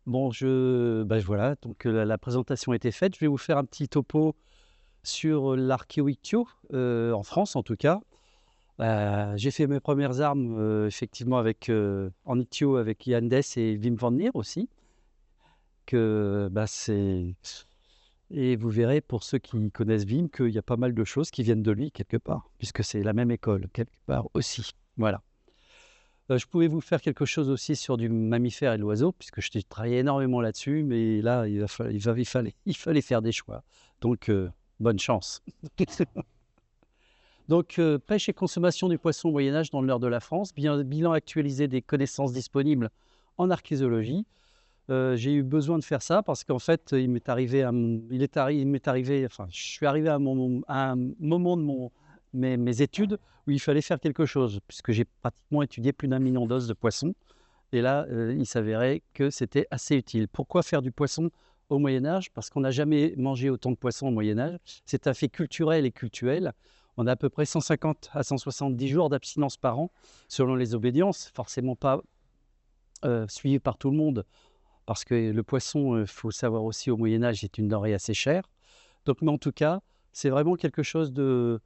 Bon, voilà, donc la présentation a été faite. Je vais vous faire un petit topo sur l'archéoictio, en France en tout cas. J'ai fait mes premières armes, effectivement en ichtio avec Jan Dess et Wim van Lier aussi, c'est et vous verrez pour ceux qui connaissent Wim qu'il y a pas mal de choses qui viennent de lui quelque part, puisque c'est la même école quelque part aussi. Voilà. Je pouvais vous faire quelque chose aussi sur du mammifère et de l'oiseau, puisque je travaillé énormément là-dessus, mais là, il fallait faire des choix. Donc, bonne chance. Donc, pêche et consommation du poisson au Moyen Âge dans le nord de la France, bilan actualisé des connaissances disponibles en archéologie. J'ai eu besoin de faire ça parce qu'en fait, je suis arrivé à un moment de mes études où il fallait faire quelque chose, puisque j'ai pratiquement étudié plus d'1 million d'os de poissons. Et là, il s'avérait que c'était assez utile. Pourquoi faire du poisson au Moyen Âge? Parce qu'on n'a jamais mangé autant de poissons au Moyen Âge. C'est un fait culturel et cultuel. On a à peu près 150 à 170 jours d'abstinence par an, selon les obédiences, forcément pas suivies par tout le monde, parce que le poisson, faut savoir aussi au Moyen Âge, est une denrée assez chère. Donc, mais en tout cas, c'est vraiment quelque chose de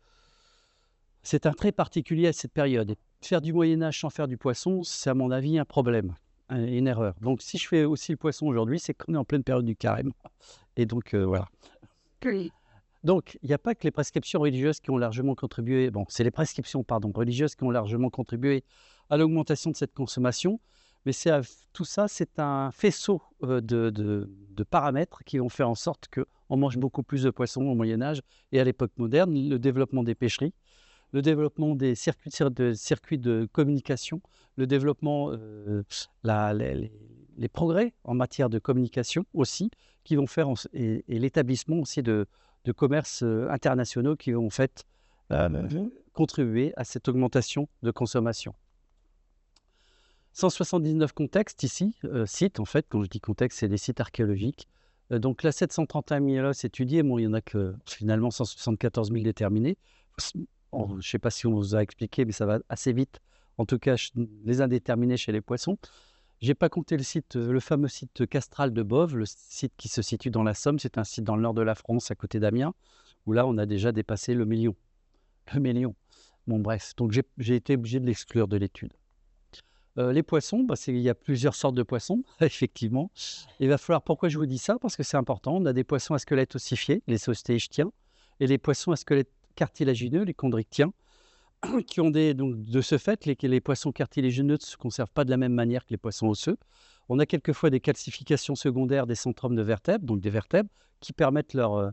c'est un trait particulier à cette période. Et faire du Moyen Âge sans faire du poisson, c'est à mon avis un problème, une erreur. Donc si je fais aussi le poisson aujourd'hui, c'est qu'on est en pleine période du carême et donc voilà. Oui. Donc il n'y a pas que les prescriptions religieuses qui ont largement contribué c'est les prescriptions, pardon, religieuses qui ont largement contribué à l'augmentation de cette consommation, mais tout ça, c'est un faisceau, de paramètres qui vont faire en sorte qu'on mange beaucoup plus de poissons au Moyen Âge et à l'époque moderne. Le développement des pêcheries, le développement des circuits de communication, le développement, les progrès en matière de communication aussi, qui vont faire et l'établissement aussi de commerces internationaux qui vont en fait contribuer à cette augmentation de consommation. 179 contextes ici, sites en fait, quand je dis contexte, c'est des sites archéologiques. Donc là, 731 000 os étudiés, bon, il y en a que finalement 174 000 déterminés. Je ne sais pas si on vous a expliqué, mais ça va assez vite. En tout cas, les indéterminés chez les poissons. Je n'ai pas compté le fameux site castral de Boves, le site qui se situe dans la Somme. C'est un site dans le nord de la France, à côté d'Amiens, où là, on a déjà dépassé le million. Le million. Bon, bref, donc j'ai été obligé de l'exclure de l'étude. Les poissons, il y a plusieurs sortes de poissons, effectivement. Il va falloir, pourquoi je vous dis ça? Parce que c'est important. On a des poissons à squelette ossifié, les ostéichtiens, et les poissons à squelette cartilagineux, les chondrichtiens, qui ont donc de ce fait, les poissons cartilagineux ne se conservent pas de la même manière que les poissons osseux. On a quelquefois des calcifications secondaires des centromes de vertèbres, donc des vertèbres, qui permettent leur,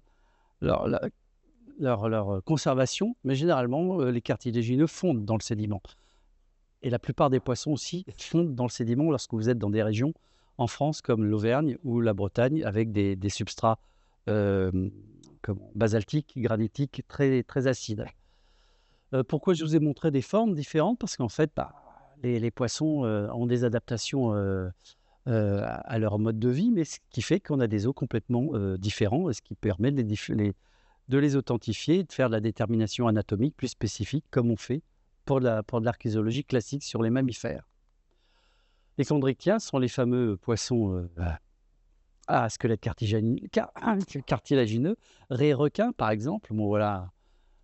leur conservation, mais généralement, les cartilagineux fondent dans le sédiment. Et la plupart des poissons aussi fondent dans le sédiment lorsque vous êtes dans des régions en France comme l'Auvergne ou la Bretagne avec des substrats basaltiques, granitiques très, très acides. Pourquoi je vous ai montré des formes différentes? Parce qu'en fait, les poissons ont des adaptations à leur mode de vie, mais ce qui fait qu'on a des os complètement différents, et ce qui permet de les authentifier et de faire de la détermination anatomique plus spécifique, comme on fait pour de l'archéologie classique sur les mammifères. Les chondrichtiens sont les fameux poissons à squelette cartilagineux, raies requins par exemple. Bon voilà,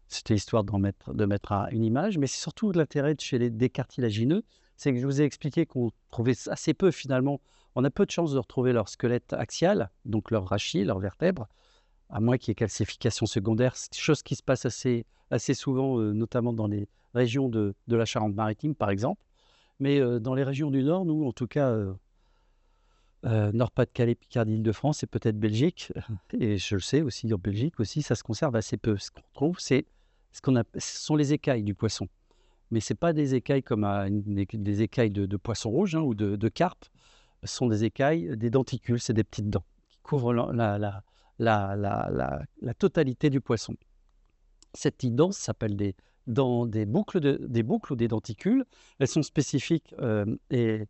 c'était histoire de mettre une image, mais c'est surtout l'intérêt des cartilagineux, c'est que je vous ai expliqué qu'on trouvait assez peu finalement. On a peu de chances de retrouver leur squelette axial, donc leur rachis, leurs vertèbres, à moins qu'il y ait calcification secondaire, c'est chose qui se passe assez souvent, notamment dans les régions de la Charente-Maritime, par exemple. Mais dans les régions du Nord, nous, en tout cas, Nord-Pas-de-Calais, Picardie, Île-de-France et peut-être Belgique, et je le sais aussi, en Belgique aussi, ça se conserve assez peu. Ce qu'on trouve, ce sont les écailles du poisson. Mais ce n'est pas des écailles comme des écailles de poisson rouge ou de carpe. Ce sont des écailles, des denticules, c'est des petites dents qui couvrent la totalité du poisson. Cette petite dent s'appelle des boucles ou des denticules. Elles sont spécifiques et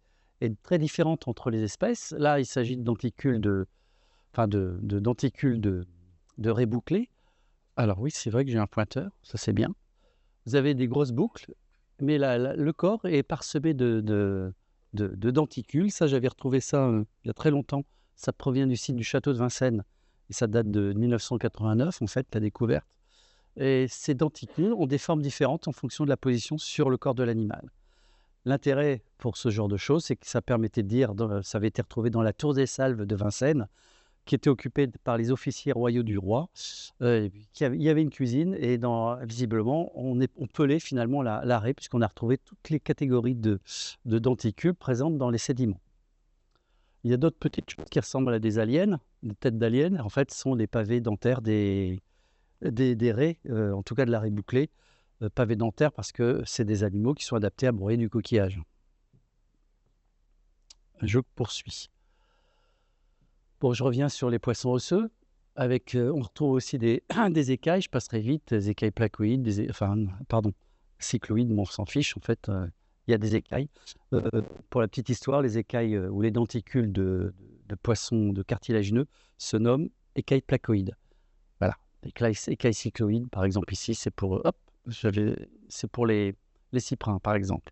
très différentes entre les espèces. Là, il s'agit de denticules de raies bouclées. Alors oui, c'est vrai que j'ai un pointeur, ça c'est bien. Vous avez des grosses boucles, mais le corps est parsemé de de denticules. Ça, j'avais retrouvé ça il y a très longtemps. Ça provient du site du château de Vincennes et ça date de 1989, en fait, la découverte. Et ces denticules ont des formes différentes en fonction de la position sur le corps de l'animal. L'intérêt pour ce genre de choses, c'est que ça permettait de dire, ça avait été retrouvé dans la tour des Salves de Vincennes, qui était occupée par les officiers royaux du roi. Il y avait une cuisine et visiblement, on pelait finalement la raie, puisqu'on a retrouvé toutes les catégories de denticules présentes dans les sédiments. Il y a d'autres petites choses qui ressemblent à des aliens, des têtes d'aliens. En fait, ce sont les pavés dentaires des raies, en tout cas de la raie bouclée. Pavés dentaires parce que c'est des animaux qui sont adaptés à broyer du coquillage. Je poursuis. Bon, je reviens sur les poissons osseux. On retrouve aussi des écailles, je passerai vite, des écailles placoïdes, cycloïdes, mais on s'en fiche, en fait, il y a des écailles. Pour la petite histoire, les écailles ou les denticules de poissons de cartilagineux se nomment écailles placoïdes. Voilà, écailles cycloïdes, par exemple ici, c'est pour, les cyprins, par exemple.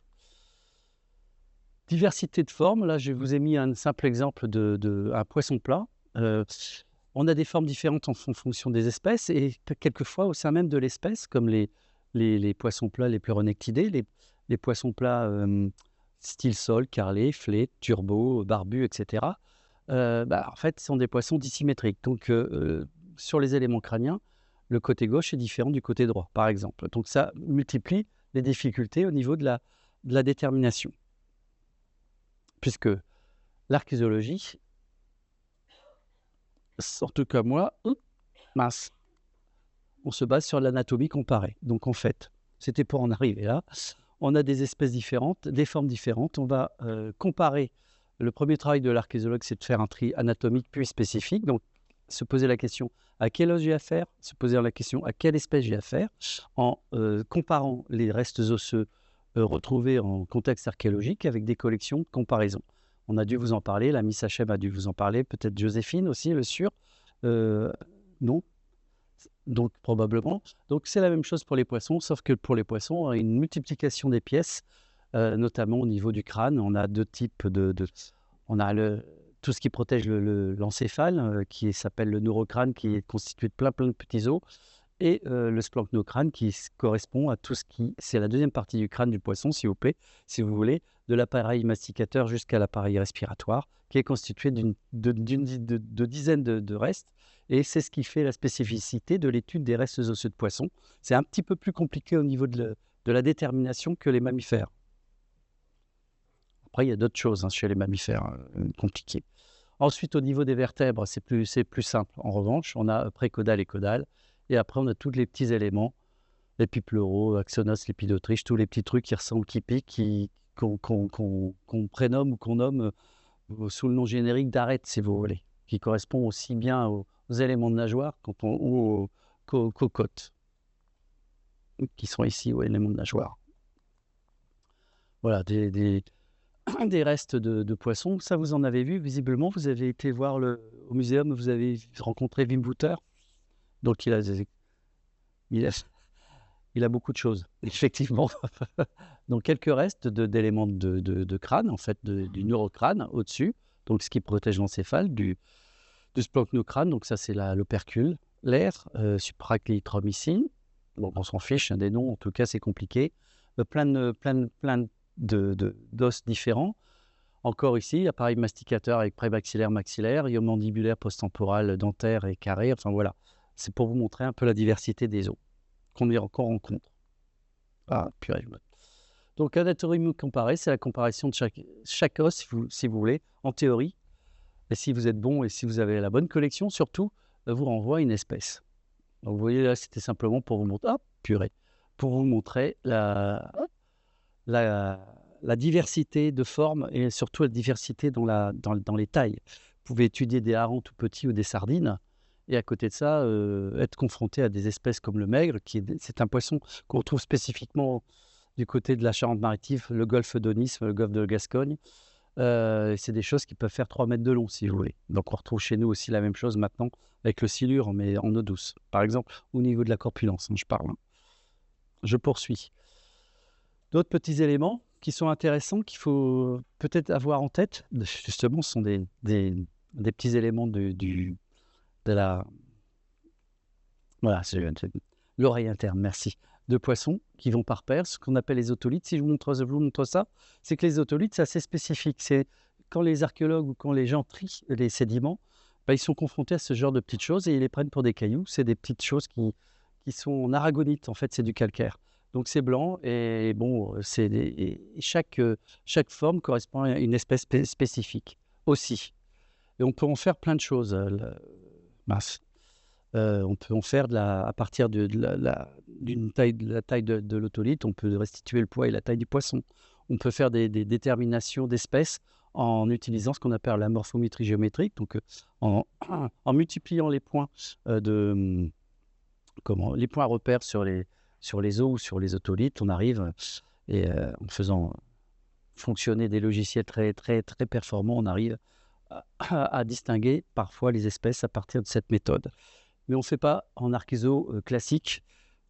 Diversité de formes, là je vous ai mis un simple exemple un poisson plat. On a des formes différentes en fonction des espèces et quelquefois au sein même de l'espèce, comme les poissons plats les pleuronectidés, les poissons plats style sol, carrelé, flé, turbo, barbu, etc. En fait, ce sont des poissons dissymétriques. Donc, sur les éléments crâniens, le côté gauche est différent du côté droit, par exemple. Donc, ça multiplie les difficultés au niveau de la détermination. Puisque l'archéologie, en tout cas moi, on se base sur l'anatomie comparée. Donc en fait, c'était pour en arriver là. On a des espèces différentes, des formes différentes. On va comparer. Le premier travail de l'archéologue, c'est de faire un tri anatomique puis spécifique. Donc se poser la question à quel os j'ai affaire, se poser la question à quelle espèce j'ai affaire, en comparant les restes osseux retrouvés en contexte archéologique avec des collections de comparaison. On a dû vous en parler, la Miss Hachem a dû vous en parler, peut-être Joséphine aussi, le sûr. Non, donc probablement. Donc c'est la même chose pour les poissons, sauf que pour les poissons, on a une multiplication des pièces, notamment au niveau du crâne. On a deux types on a tout ce qui protège l'encéphale, qui s'appelle le neurocrâne, qui est constitué de plein de petits os, et le splanchno-crâne qui correspond à tout ce qui... C'est la deuxième partie du crâne du poisson, si vous voulez, de l'appareil masticateur jusqu'à l'appareil respiratoire, qui est constitué de dizaines de restes. Et c'est ce qui fait la spécificité de l'étude des restes osseux de poisson. C'est un petit peu plus compliqué au niveau de la détermination que les mammifères. Après, il y a d'autres choses chez les mammifères compliquées. Ensuite, au niveau des vertèbres, c'est plus simple. En revanche, on a précaudale et caudale. Et après, on a tous les petits éléments, l'épipleuro, axonos, l'épidotriche, tous les petits trucs qui ressemblent, qui piquent, qu'on prénomme ou qu'on nomme sous le nom générique d'arête, si vous voulez, qui correspond aussi bien aux éléments de nageoire ou qu'aux côtes, qui sont ici aux éléments de nageoire. Voilà, des restes de poissons. Ça, vous en avez vu, visiblement. Vous avez été voir au muséum, vous avez rencontré Wim Bouter. Donc, il a beaucoup de choses, effectivement. Donc, quelques restes d'éléments de crâne, en fait, du neurocrâne au-dessus. Donc, ce qui protège l'encéphale, du splanchno-crâne. Donc, ça, c'est l'opercule, l'air, supracleitromycine. Bon, on s'en fiche des noms, en tout cas, c'est compliqué. Plein d'os différents. Encore ici, appareil masticateur avec prémaxillaire, maxillaire, iomandibulaire, posttemporal, dentaire et carré. Enfin, voilà. C'est pour vous montrer un peu la diversité des os qu'on y encore rencontre. Ah, purée. Donc, anatomie comparée, c'est la comparaison de chaque os, si vous voulez, en théorie. Et si vous êtes bon et si vous avez la bonne collection, surtout, vous renvoie une espèce. Donc, vous voyez, là, c'était simplement pour vous montrer... Ah, purée. Pour vous montrer la diversité de formes et surtout la diversité dans les tailles. Vous pouvez étudier des harengs tout petits ou des sardines. Et à côté de ça, être confronté à des espèces comme le maigre, c'est un poisson qu'on retrouve spécifiquement du côté de la Charente-Maritime, le golfe d'Aunis, le golfe de Gascogne. C'est des choses qui peuvent faire 3 mètres de long, si vous voulez. Donc on retrouve chez nous aussi la même chose maintenant avec le silure, mais en eau douce. Par exemple, au niveau de la corpulence, je parle. Je poursuis. D'autres petits éléments qui sont intéressants, qu'il faut peut-être avoir en tête, justement, ce sont des petits éléments de la... Voilà, l'oreille interne, merci. De poissons qui vont par paires, ce qu'on appelle les otolithes. Si je vous montre ça, c'est que les otolithes, c'est assez spécifique. C'est quand les archéologues ou quand les gens trient les sédiments, ils sont confrontés à ce genre de petites choses et ils les prennent pour des cailloux. C'est des petites choses qui sont en aragonite, en fait, c'est du calcaire. Donc c'est blanc et bon, chaque forme correspond à une espèce spécifique aussi. Et on peut en faire plein de choses. On peut en faire à partir de la taille de l'otolithe, on peut restituer le poids et la taille du poisson. On peut faire des déterminations d'espèces en utilisant ce qu'on appelle la morphométrie géométrique, donc en multipliant les points les points repères sur les os ou sur les otolithes, on arrive, en faisant fonctionner des logiciels très, très, très performants, on arrive à distinguer parfois les espèces à partir de cette méthode. Mais on ne fait pas en archéo classique,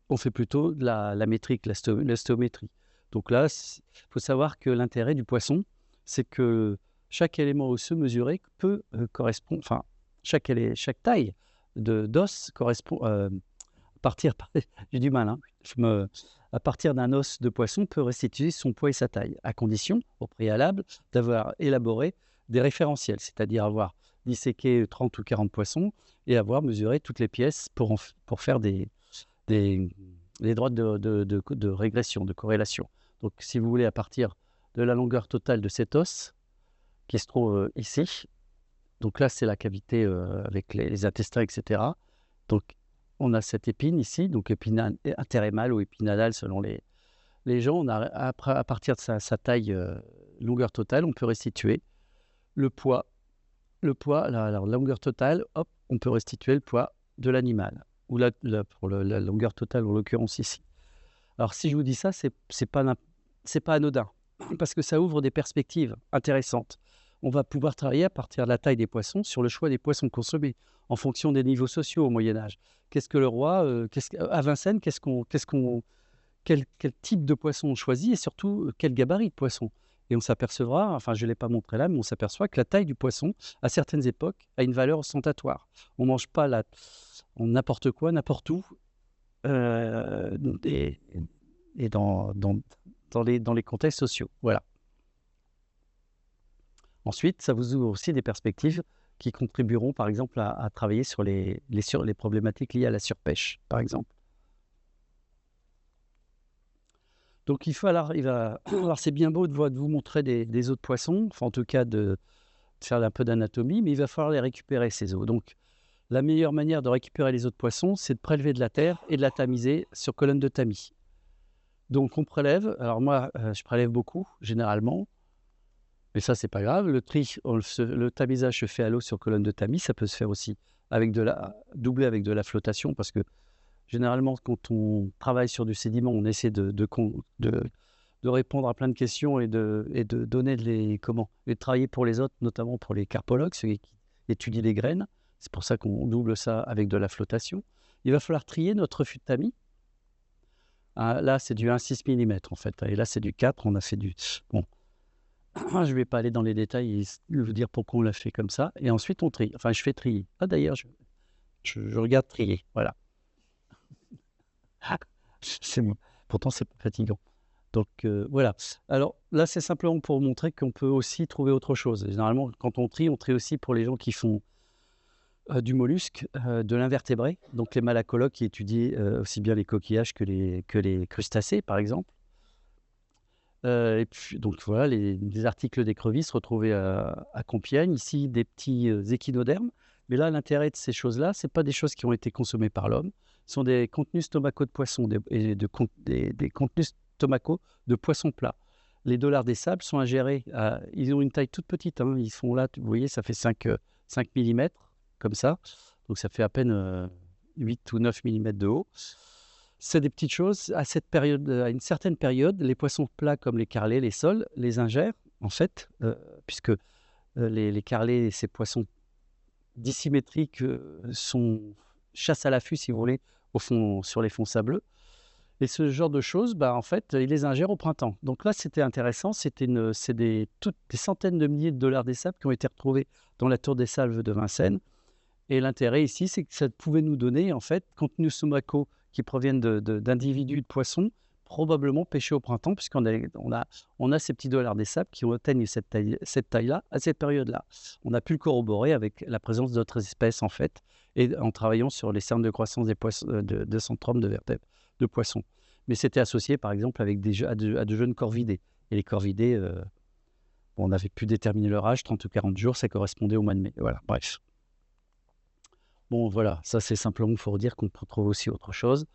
on fait plutôt de la métrique, la stéométrie. Donc là, il faut savoir que l'intérêt du poisson, c'est que chaque élément osseux mesuré peut correspondre, enfin, chaque taille d'os correspond à partir, j'ai du mal, à partir d'un os de poisson peut restituer son poids et sa taille, à condition, au préalable, d'avoir élaboré des référentiels, c'est-à-dire avoir disséqué 30 ou 40 poissons et avoir mesuré toutes les pièces pour faire des droites de régression, de corrélation. Donc, si vous voulez, à partir de la longueur totale de cet os, qui se trouve ici, donc là, c'est la cavité avec les intestins, etc. Donc, on a cette épine ici, donc épine interémale ou épinadale selon les gens. À partir de sa taille, longueur totale, on peut restituer le poids, la longueur totale, hop, on peut restituer le poids de l'animal, ou pour la longueur totale, en l'occurrence ici. Alors, si je vous dis ça, c'est pas anodin, parce que ça ouvre des perspectives intéressantes. On va pouvoir travailler à partir de la taille des poissons sur le choix des poissons consommés, en fonction des niveaux sociaux au Moyen-Âge. Qu'est-ce que le roi, à Vincennes, quel type de poisson on choisit et surtout quel gabarit de poisson. Et on s'apercevra, enfin je ne l'ai pas montré là, mais on s'aperçoit que la taille du poisson, à certaines époques, a une valeur ostentatoire. On ne mange pas n'importe quoi, n'importe où, et dans les contextes sociaux. Voilà. Ensuite, ça vous ouvre aussi des perspectives qui contribueront, par exemple, à travailler sur les problématiques liées à la surpêche, par exemple. Donc, alors c'est bien beau de vous montrer des os de poisson, enfin en tout cas de faire un peu d'anatomie, mais il va falloir les récupérer, ces os. Donc, la meilleure manière de récupérer les os de poisson, c'est de prélever de la terre et de la tamiser sur colonne de tamis. Donc, on prélève. Alors moi, je prélève beaucoup, généralement. Mais ça, c'est pas grave. Le tamisage se fait à l'eau sur colonne de tamis. Ça peut se faire aussi doublé avec de la flottation, parce que généralement, quand on travaille sur du sédiment, on essaie de répondre à plein de questions et de donner et de travailler pour les autres, notamment pour les carpologues, ceux qui étudient les graines. C'est pour ça qu'on double ça avec de la flottation. Il va falloir trier notre fût de tamis. Là, c'est du 1,6 mm en fait. Et là, c'est du 4. On a fait du... Bon. Je ne vais pas aller dans les détails et vous dire pourquoi on l'a fait comme ça. Et ensuite, on trie. Enfin, je fais trier. Ah, d'ailleurs, je regarde trier. Voilà. C'est bon. Pourtant, c'est pas fatigant. Donc, voilà. Alors, là, c'est simplement pour vous montrer qu'on peut aussi trouver autre chose. Généralement, quand on trie aussi pour les gens qui font du mollusque, de l'invertébré. Donc, les malacologues qui étudient aussi bien les coquillages que les crustacés, par exemple. Et puis, donc voilà, les articles d'écrevisses retrouvés à Compiègne. Ici, des petits échinodermes. Mais là, l'intérêt de ces choses-là, ce n'est pas des choses qui ont été consommées par l'homme. Ce sont des contenus stomacaux de poissons et des contenus stomacaux de poissons plats. Les dollars des sables sont ingérés. Ils ont une taille toute petite. Ils font là, vous voyez, ça fait 5 mm, comme ça. Donc ça fait à peine 8 ou 9 mm de haut. C'est des petites choses. À une certaine période, les poissons plats comme les carlets, les sols, les ingèrent, en fait, puisque les carlets, ces poissons dissymétriques, chassent à l'affût, si vous voulez, sur les fonds sableux. Et ce genre de choses, bah, en fait, ils les ingèrent au printemps. Donc là, c'était intéressant. C'est toutes des centaines de milliers de dollars des sables qui ont été retrouvés dans la tour des Salves de Vincennes. Et l'intérêt ici, c'est que ça pouvait nous donner, en fait, contenu somaco qui proviennent d'individus de poissons, probablement pêchés au printemps, puisqu'on a ces petits dollars des sables qui atteignent cette taille-là à cette période-là. On a pu le corroborer avec la présence d'autres espèces, en fait, et en travaillant sur les cernes de croissance des poissons, de centromes de vertèbres de poissons. Mais c'était associé, par exemple, avec à de jeunes corvidés. Et les corvidés, on avait pu déterminer leur âge, 30 ou 40 jours, ça correspondait au mois de mai. Voilà, bref. Bon, voilà, ça c'est simplement pour dire qu'on peut trouver aussi autre chose,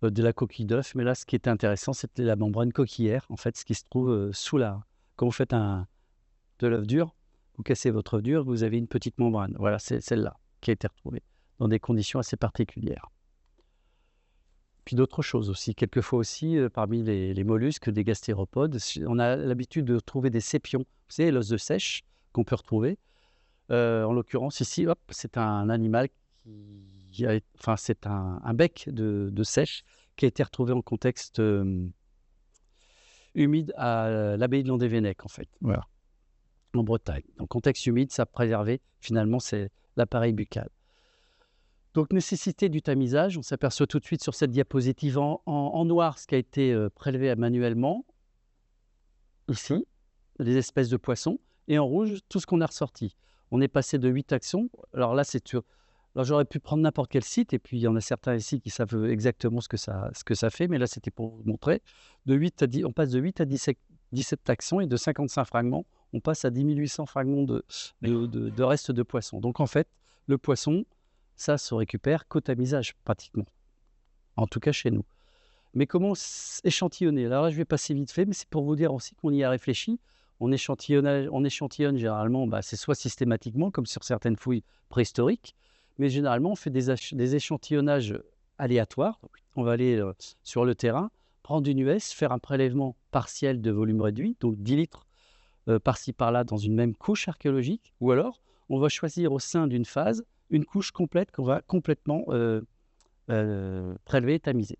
de la coquille d'œuf. Mais là, ce qui était intéressant, c'était la membrane coquillère, en fait, ce qui se trouve sous la... Quand vous faites de l'œuf dur, vous cassez votre œuf dur, vous avez une petite membrane. Voilà, c'est celle-là qui a été retrouvée dans des conditions assez particulières. Puis d'autres choses aussi. Quelquefois aussi, parmi les mollusques, des gastéropodes, on a l'habitude de trouver des sépions. Vous savez, l'os de sèche qu'on peut retrouver. En l'occurrence, ici, hop, c'est un animal c'est un bec de sèche qui a été retrouvé en contexte humide à l'abbaye de Landévennec, en fait. Voilà. En Bretagne. En contexte humide, ça préservait finalement l'appareil buccal. Donc, nécessité du tamisage, on s'aperçoit tout de suite sur cette diapositive en noir ce qui a été prélevé manuellement, ici, les espèces de poissons, et en rouge, tout ce qu'on a ressorti. On est passé de 8 taxons. Alors là, alors j'aurais pu prendre n'importe quel site, et puis il y en a certains ici qui savent exactement ce que ça fait, mais là, c'était pour vous montrer. On passe de 8 à 17 taxons, et de 55 fragments, on passe à 10 800 fragments de restes de poissons. Donc, en fait, le poisson, ça se récupère qu'au tamisage, pratiquement. En tout cas, chez nous. Mais comment échantillonner? Alors là, je vais passer vite fait, mais c'est pour vous dire aussi qu'on y a réfléchi. On échantillonne généralement, c'est soit systématiquement, comme sur certaines fouilles préhistoriques, mais généralement, on fait des échantillonnages aléatoires. On va aller sur le terrain, prendre une US, faire un prélèvement partiel de volume réduit, donc 10 litres par-ci par-là dans une même couche archéologique, ou alors on va choisir au sein d'une phase une couche complète qu'on va complètement prélever et tamiser.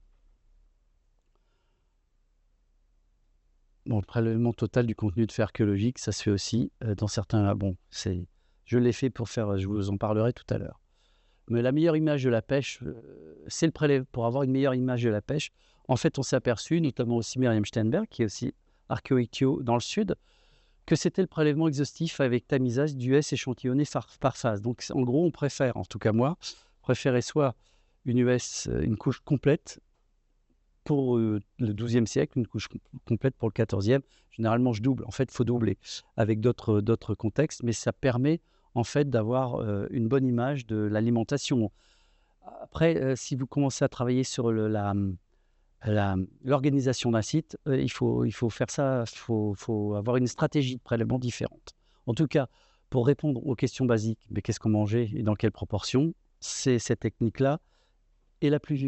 Bon, le prélèvement total du contenu de fait archéologique, ça se fait aussi dans certains... je l'ai fait je vous en parlerai tout à l'heure. Mais la meilleure image de la pêche, c'est le prélèvement. Pour avoir une meilleure image de la pêche, en fait, on s'est aperçu, notamment aussi Myriam Steinberg, qui est aussi archéoïtio dans le sud, que c'était le prélèvement exhaustif avec tamisage d'US échantillonné par phase. Donc, en gros, on préfère, en tout cas moi, préférer soit une US, une couche complète, pour le XIIe siècle, une couche complète pour le XIVe. Généralement, je double. En fait, il faut doubler avec d'autres contextes, mais ça permet en fait d'avoir une bonne image de l'alimentation. Après, si vous commencez à travailler sur l'organisation d'un site, il faut faire ça, il faut avoir une stratégie de prélèvement différente. En tout cas, pour répondre aux questions basiques, mais qu'est-ce qu'on mangeait et dans quelle proportion, c'est cette technique-là est la plus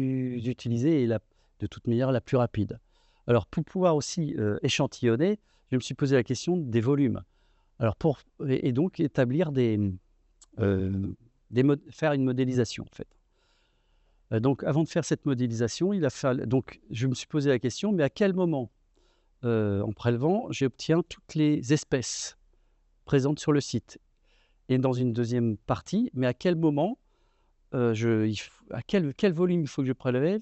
utilisée et de toute manière la plus rapide. Alors, pour pouvoir aussi échantillonner, je me suis posé la question des volumes. Alors, et donc établir faire une modélisation, en fait. Donc, avant de faire cette modélisation, donc, je me suis posé la question, mais à quel moment, en prélevant, j'obtiens toutes les espèces présentes sur le site? Et dans une deuxième partie, mais à quel moment, quel volume il faut que je prélève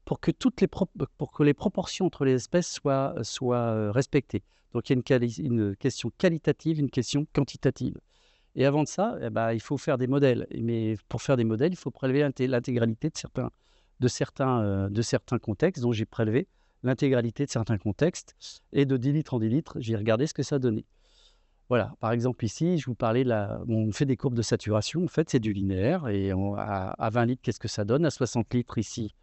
pour que les proportions entre les espèces soient respectées. Donc, il y a une question qualitative, une question quantitative. Et avant de ça, il faut faire des modèles. Mais pour faire des modèles, il faut prélever l'intégralité de certains contextes. Donc, j'ai prélevé l'intégralité de certains contextes. Et de 10 litres en 10 litres, j'ai regardé ce que ça donnait. Voilà, par exemple ici, je vous parlais, on fait des courbes de saturation, en fait c'est du linéaire, et à 20 litres, qu'est-ce que ça donne? À 60 litres ici,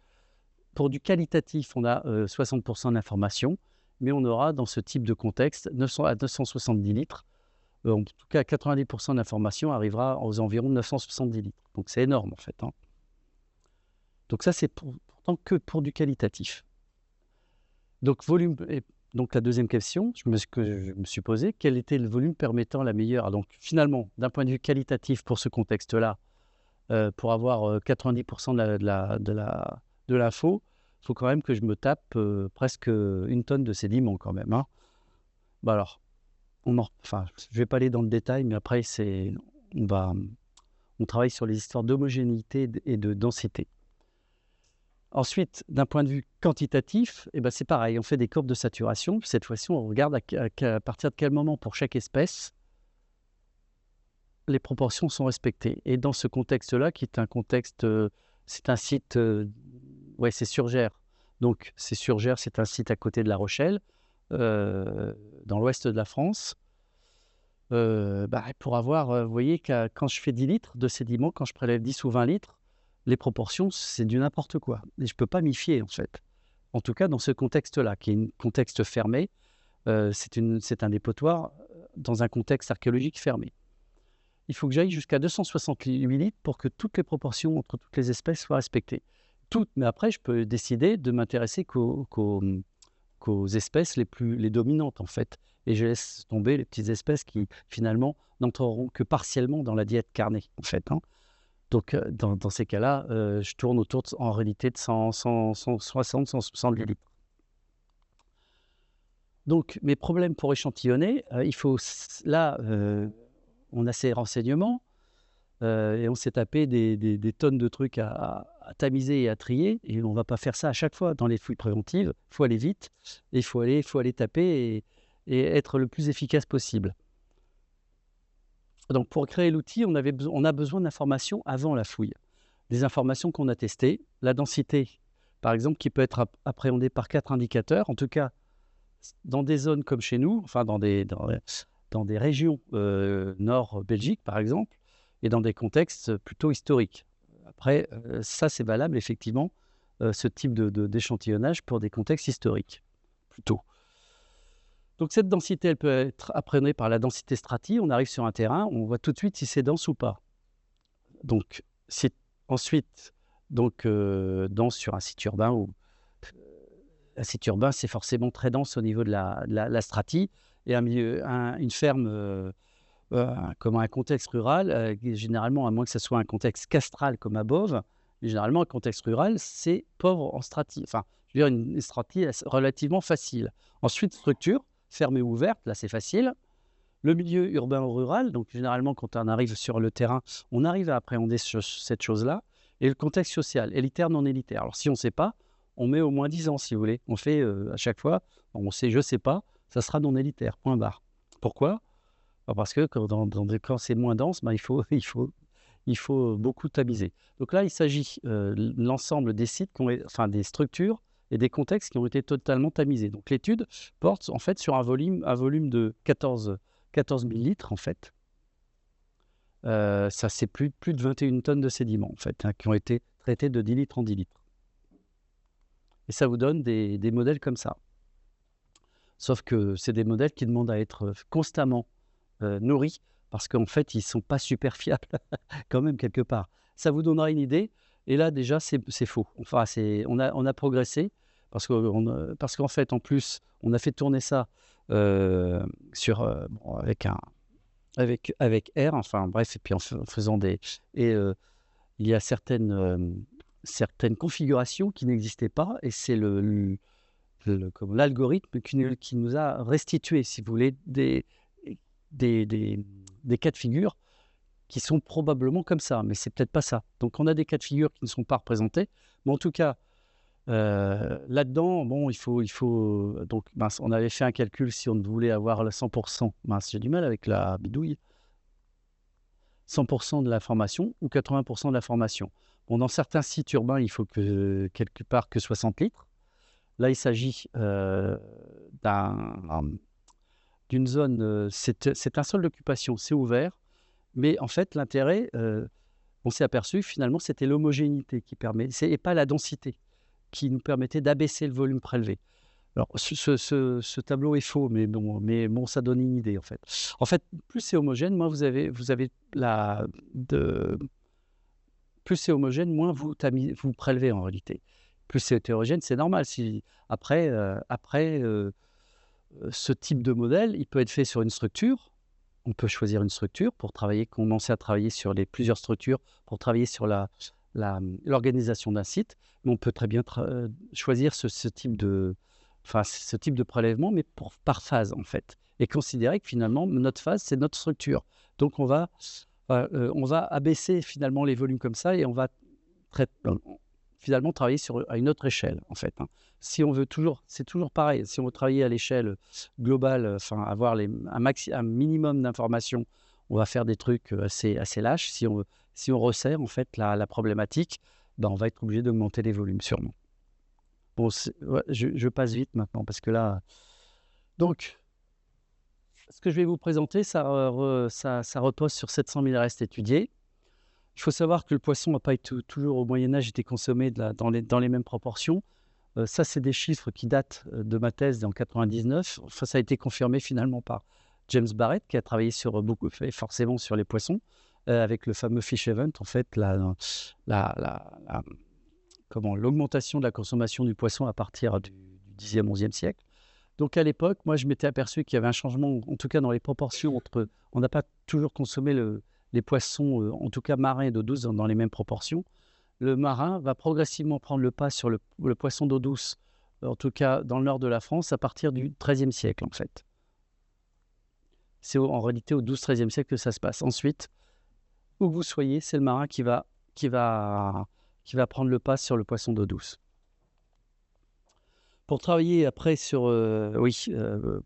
pour du qualitatif, on a 60% d'informations, mais on aura dans ce type de contexte à 970 litres, en tout cas 90% d'informations arrivera aux environs de 970 litres, donc c'est énorme en fait. Hein. Donc ça c'est pourtant que pour du qualitatif. Donc volume... Donc la deuxième question que je me suis posée, quel était le volume permettant la meilleure? Donc finalement, d'un point de vue qualitatif pour ce contexte-là, pour avoir 90% de l'info, faut quand même que je me tape presque 1 tonne de sédiments quand même, hein. Bah alors, enfin, je vais pas aller dans le détail, mais après on va, on travaille sur les histoires d'homogénéité et de densité. Ensuite, d'un point de vue quantitatif, eh ben, c'est pareil, on fait des courbes de saturation. Cette fois-ci, on regarde à partir de quel moment pour chaque espèce, les proportions sont respectées. Et dans ce contexte-là, qui est un contexte, c'est un site, ouais, c'est Surgères. Donc, c'est Surgères, c'est un site à côté de La Rochelle, dans l'ouest de la France. Pour avoir, vous voyez, quand je fais 10 litres de sédiments, quand je prélève 10 ou 20 litres, les proportions, c'est du n'importe quoi. Et je ne peux pas m'y fier, en fait. En tout cas, dans ce contexte-là, qui est un contexte fermé, c'est un dépotoir dans un contexte archéologique fermé. Il faut que j'aille jusqu'à 268 litres pour que toutes les proportions entre toutes les espèces soient respectées. Toutes, mais après, je peux décider de m'intéresser qu'aux espèces les dominantes, en fait. Et je laisse tomber les petites espèces qui, finalement, n'entreront que partiellement dans la diète carnée, en fait, hein. Donc, dans ces cas-là, je tourne autour, en réalité, de 160, 170 litres. Donc, mes problèmes pour échantillonner, il faut... Là, on a ces renseignements, et on s'est tapé des tonnes de trucs à tamiser et à trier, et on ne va pas faire ça à chaque fois. Dans les fouilles préventives, il faut aller vite, et il faut aller taper et être le plus efficace possible. Donc, pour créer l'outil, on a besoin d'informations avant la fouille. Des informations qu'on a testées, la densité, par exemple, qui peut être appréhendée par 4 indicateurs, en tout cas, dans des zones comme chez nous, enfin dans des régions nord Belgique, par exemple, et dans des contextes plutôt historiques. Après, ça, c'est valable, effectivement, ce type d'échantillonnage pour des contextes historiques, plutôt. Donc, cette densité, elle peut être appréhendée par la densité strati. On arrive sur un terrain, on voit tout de suite si c'est dense ou pas. Donc, ensuite, dense sur un site urbain où un site urbain, c'est forcément très dense au niveau de la strati, et une ferme, comme un contexte rural, généralement, à moins que ce soit un contexte castral comme à Beauve, mais généralement, un contexte rural, c'est pauvre en strati. Enfin, je veux dire, une strati relativement facile. Ensuite, structure, fermée ou ouverte, là, c'est facile. Le milieu urbain ou rural, donc généralement, quand on arrive sur le terrain, on arrive à appréhender cette chose-là. Et le contexte social, élitaire, non élitaire. Alors, si on ne sait pas, on met au moins 10 ans, si vous voulez. On fait à chaque fois, on sait, je ne sais pas, ça sera non élitaire, point barre. Pourquoi ? Parce que quand c'est moins dense, il faut beaucoup tamiser. Donc là, il s'agit de l'ensemble des sites, des structures et des contextes qui ont été totalement tamisés. Donc l'étude porte en fait sur un volume de 14 000 litres, en fait. Ça, c'est plus de 21 tonnes de sédiments, en fait, hein, qui ont été traités de 10 litres en 10 litres. Et ça vous donne des modèles comme ça. Sauf que c'est des modèles qui demandent à être constamment nourris, parce qu'en fait, ils ne sont pas super fiables, quand même, quelque part. Ça vous donnera une idée. Et là, déjà, c'est faux. Enfin, on a progressé, parce qu'en fait, en plus, on a fait tourner ça avec R, enfin bref, et puis en faisant il y a certaines configurations qui n'existaient pas, et c'est l'algorithme qui nous a restitué, si vous voulez, des cas de figure qui sont probablement comme ça, mais c'est peut-être pas ça. Donc on a des cas de figure qui ne sont pas représentés, mais en tout cas, là-dedans, bon, il faut donc, mince, on avait fait un calcul si on voulait avoir le 100%, mince, j'ai du mal avec la bidouille, 100% de la formation ou 80% de la formation. Bon, dans certains sites urbains, il faut quelque part que 60 litres. Là, il s'agit d'une zone, c'est un sol d'occupation, c'est ouvert, mais en fait, l'intérêt, on s'est aperçu finalement, c'était l'homogénéité qui permet, et pas la densité, qui nous permettait d'abaisser le volume prélevé. Alors, ce tableau est faux, mais bon, ça donne une idée, en fait. En fait, plus c'est homogène, moins vous avez plus c'est homogène, moins vous prélevez en réalité. Plus c'est hétérogène, c'est normal. Après, ce type de modèle, il peut être fait sur une structure. On peut choisir une structure pour commencer à travailler sur plusieurs structures, pour travailler sur l'organisation d'un site, mais on peut très bien choisir ce type de prélèvement, mais par phase en fait, et considérer que finalement notre phase, c'est notre structure. Donc on va abaisser finalement les volumes comme ça et on va finalement travailler à une autre échelle en fait, hein. Si on veut toujours, c'est toujours pareil, si on veut travailler à l'échelle globale, enfin avoir un minimum d'informations, on va faire des trucs assez lâches. Si on resserre en fait la problématique, ben, on va être obligé d'augmenter les volumes sûrement. Bon, ouais, je passe vite maintenant parce que là, donc ce que je vais vous présenter, ça repose sur 700 000 restes étudiés. Il faut savoir que le poisson n'a pas été toujours au Moyen-Âge été consommé dans les mêmes proportions. Ça, c'est des chiffres qui datent de ma thèse en 99. Enfin, ça a été confirmé finalement par James Barrett, qui a travaillé forcément sur les poissons, avec le fameux Fish Event. En fait, l'augmentation de la consommation du poisson à partir du 10e, 11e siècle. Donc à l'époque, moi, je m'étais aperçu qu'il y avait un changement, en tout cas dans les proportions on n'a pas toujours consommé les poissons, en tout cas marins et d'eau douce, dans les mêmes proportions. Le marin va progressivement prendre le pas sur le poisson d'eau douce, en tout cas dans le nord de la France, à partir du XIIIe siècle, en fait. C'est en réalité au XII-XIIIe siècle que ça se passe. Ensuite, où que vous soyez, c'est le marin qui va prendre le pas sur le poisson d'eau douce. Pour travailler après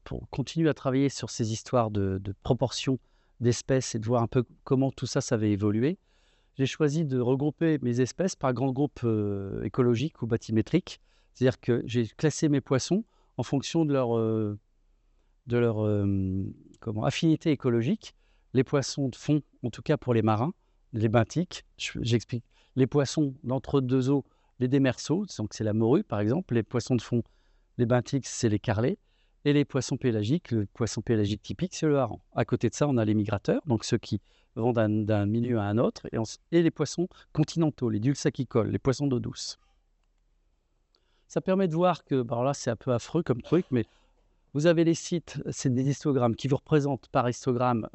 pour continuer à travailler sur ces histoires de proportions d'espèces et de voir un peu comment tout ça avait évolué, j'ai choisi de regrouper mes espèces par grands groupes écologiques ou bathymétriques. C'est-à-dire que j'ai classé mes poissons en fonction de leur affinité écologique. Les poissons de fond, en tout cas pour les marins, les benthiques, j'explique. Les poissons d'entre-deux eaux, les démersaux, donc c'est la morue par exemple. Les poissons de fond, les benthiques, c'est les carlets. Et les poissons pélagiques, le poisson pélagique typique, c'est le hareng. À côté de ça, on a les migrateurs, donc ceux qui vont d'un milieu à un autre, et les poissons continentaux, les dulcicoles, les poissons d'eau douce. Ça permet de voir que, alors là c'est un peu affreux comme truc, mais vous avez les sites, c'est des histogrammes qui vous représentent par histogramme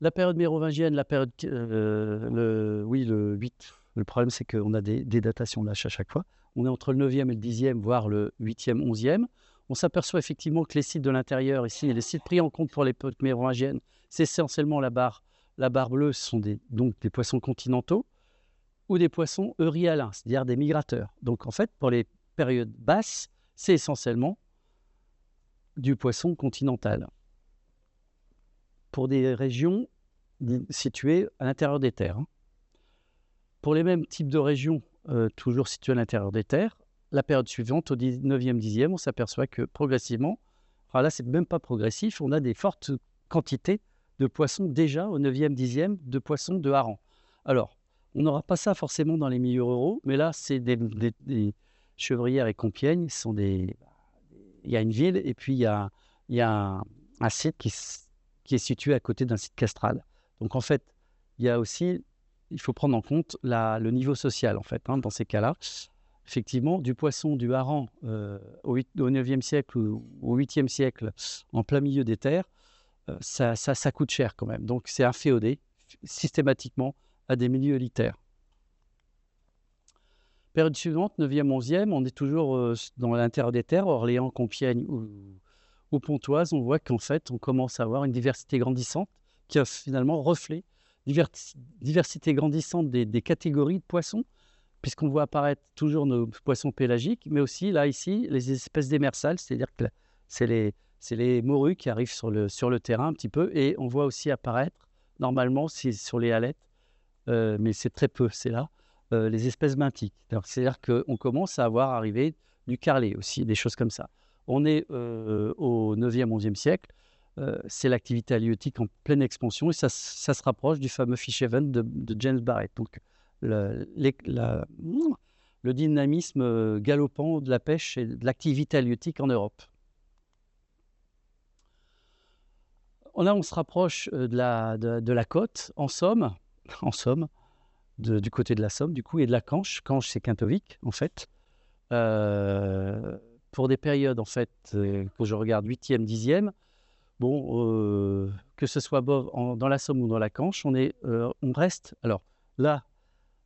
la période mérovingienne, la période, le 8. Le problème c'est qu'on a des datations lâches à chaque fois. On est entre le 9e et le 10e, voire le 8e, 11e. On s'aperçoit effectivement que les sites de l'intérieur, ici, les sites pris en compte pour l'époque mérovingienne, c'est essentiellement la barre bleue, ce sont donc des poissons continentaux ou des poissons euryalins, c'est-à-dire des migrateurs. Donc en fait, pour les périodes basses, c'est essentiellement du poisson continental. Pour des régions situées à l'intérieur des terres. Pour les mêmes types de régions, toujours situées à l'intérieur des terres, la période suivante, au 9e, 10e, on s'aperçoit que progressivement, alors là, c'est même pas progressif, on a des fortes quantités de poissons déjà au 9e, 10e, de poissons de hareng. Alors, on n'aura pas ça forcément dans les milieux ruraux, mais là, c'est des Chevrières et Compiègne. Il y a une ville et puis il y a un site qui est situé à côté d'un site castral. Donc en fait, il faut prendre en compte le niveau social en fait, dans ces cas-là. Effectivement, du poisson, du hareng au 9e siècle ou au 8e siècle, en plein milieu des terres, ça coûte cher quand même. Donc c'est inféodé systématiquement à des milieux élitaires. Période suivante, 9e, 11e, on est toujours dans l'intérieur des terres, Orléans, Compiègne ou Pontoise. On voit qu'en fait, on commence à avoir une diversité grandissante qui a finalement reflet diversité grandissante des catégories de poissons, puisqu'on voit apparaître toujours nos poissons pélagiques, mais aussi, là, ici, les espèces démersales, c'est-à-dire que c'est les morues qui arrivent sur le terrain un petit peu, et on voit aussi apparaître, normalement, sur les halettes, mais c'est très peu, c'est là, les espèces benthiques. C'est-à-dire qu'on commence à avoir arrivé du carlet aussi, des choses comme ça. On est au 9e, 11e siècle, c'est l'activité halieutique en pleine expansion, et ça se rapproche du fameux Fish Event de James Barrett. Donc, le dynamisme galopant de la pêche et de l'activité halieutique en Europe. Là, on se rapproche de la côte, en Somme, du côté de la Somme, du coup, et de la Canche. Canche, c'est Quintovic, en fait. Pour des périodes, en fait, que je regarde 8e, 10e, bon, que ce soit bove dans la Somme ou dans la Canche, on reste. Alors là,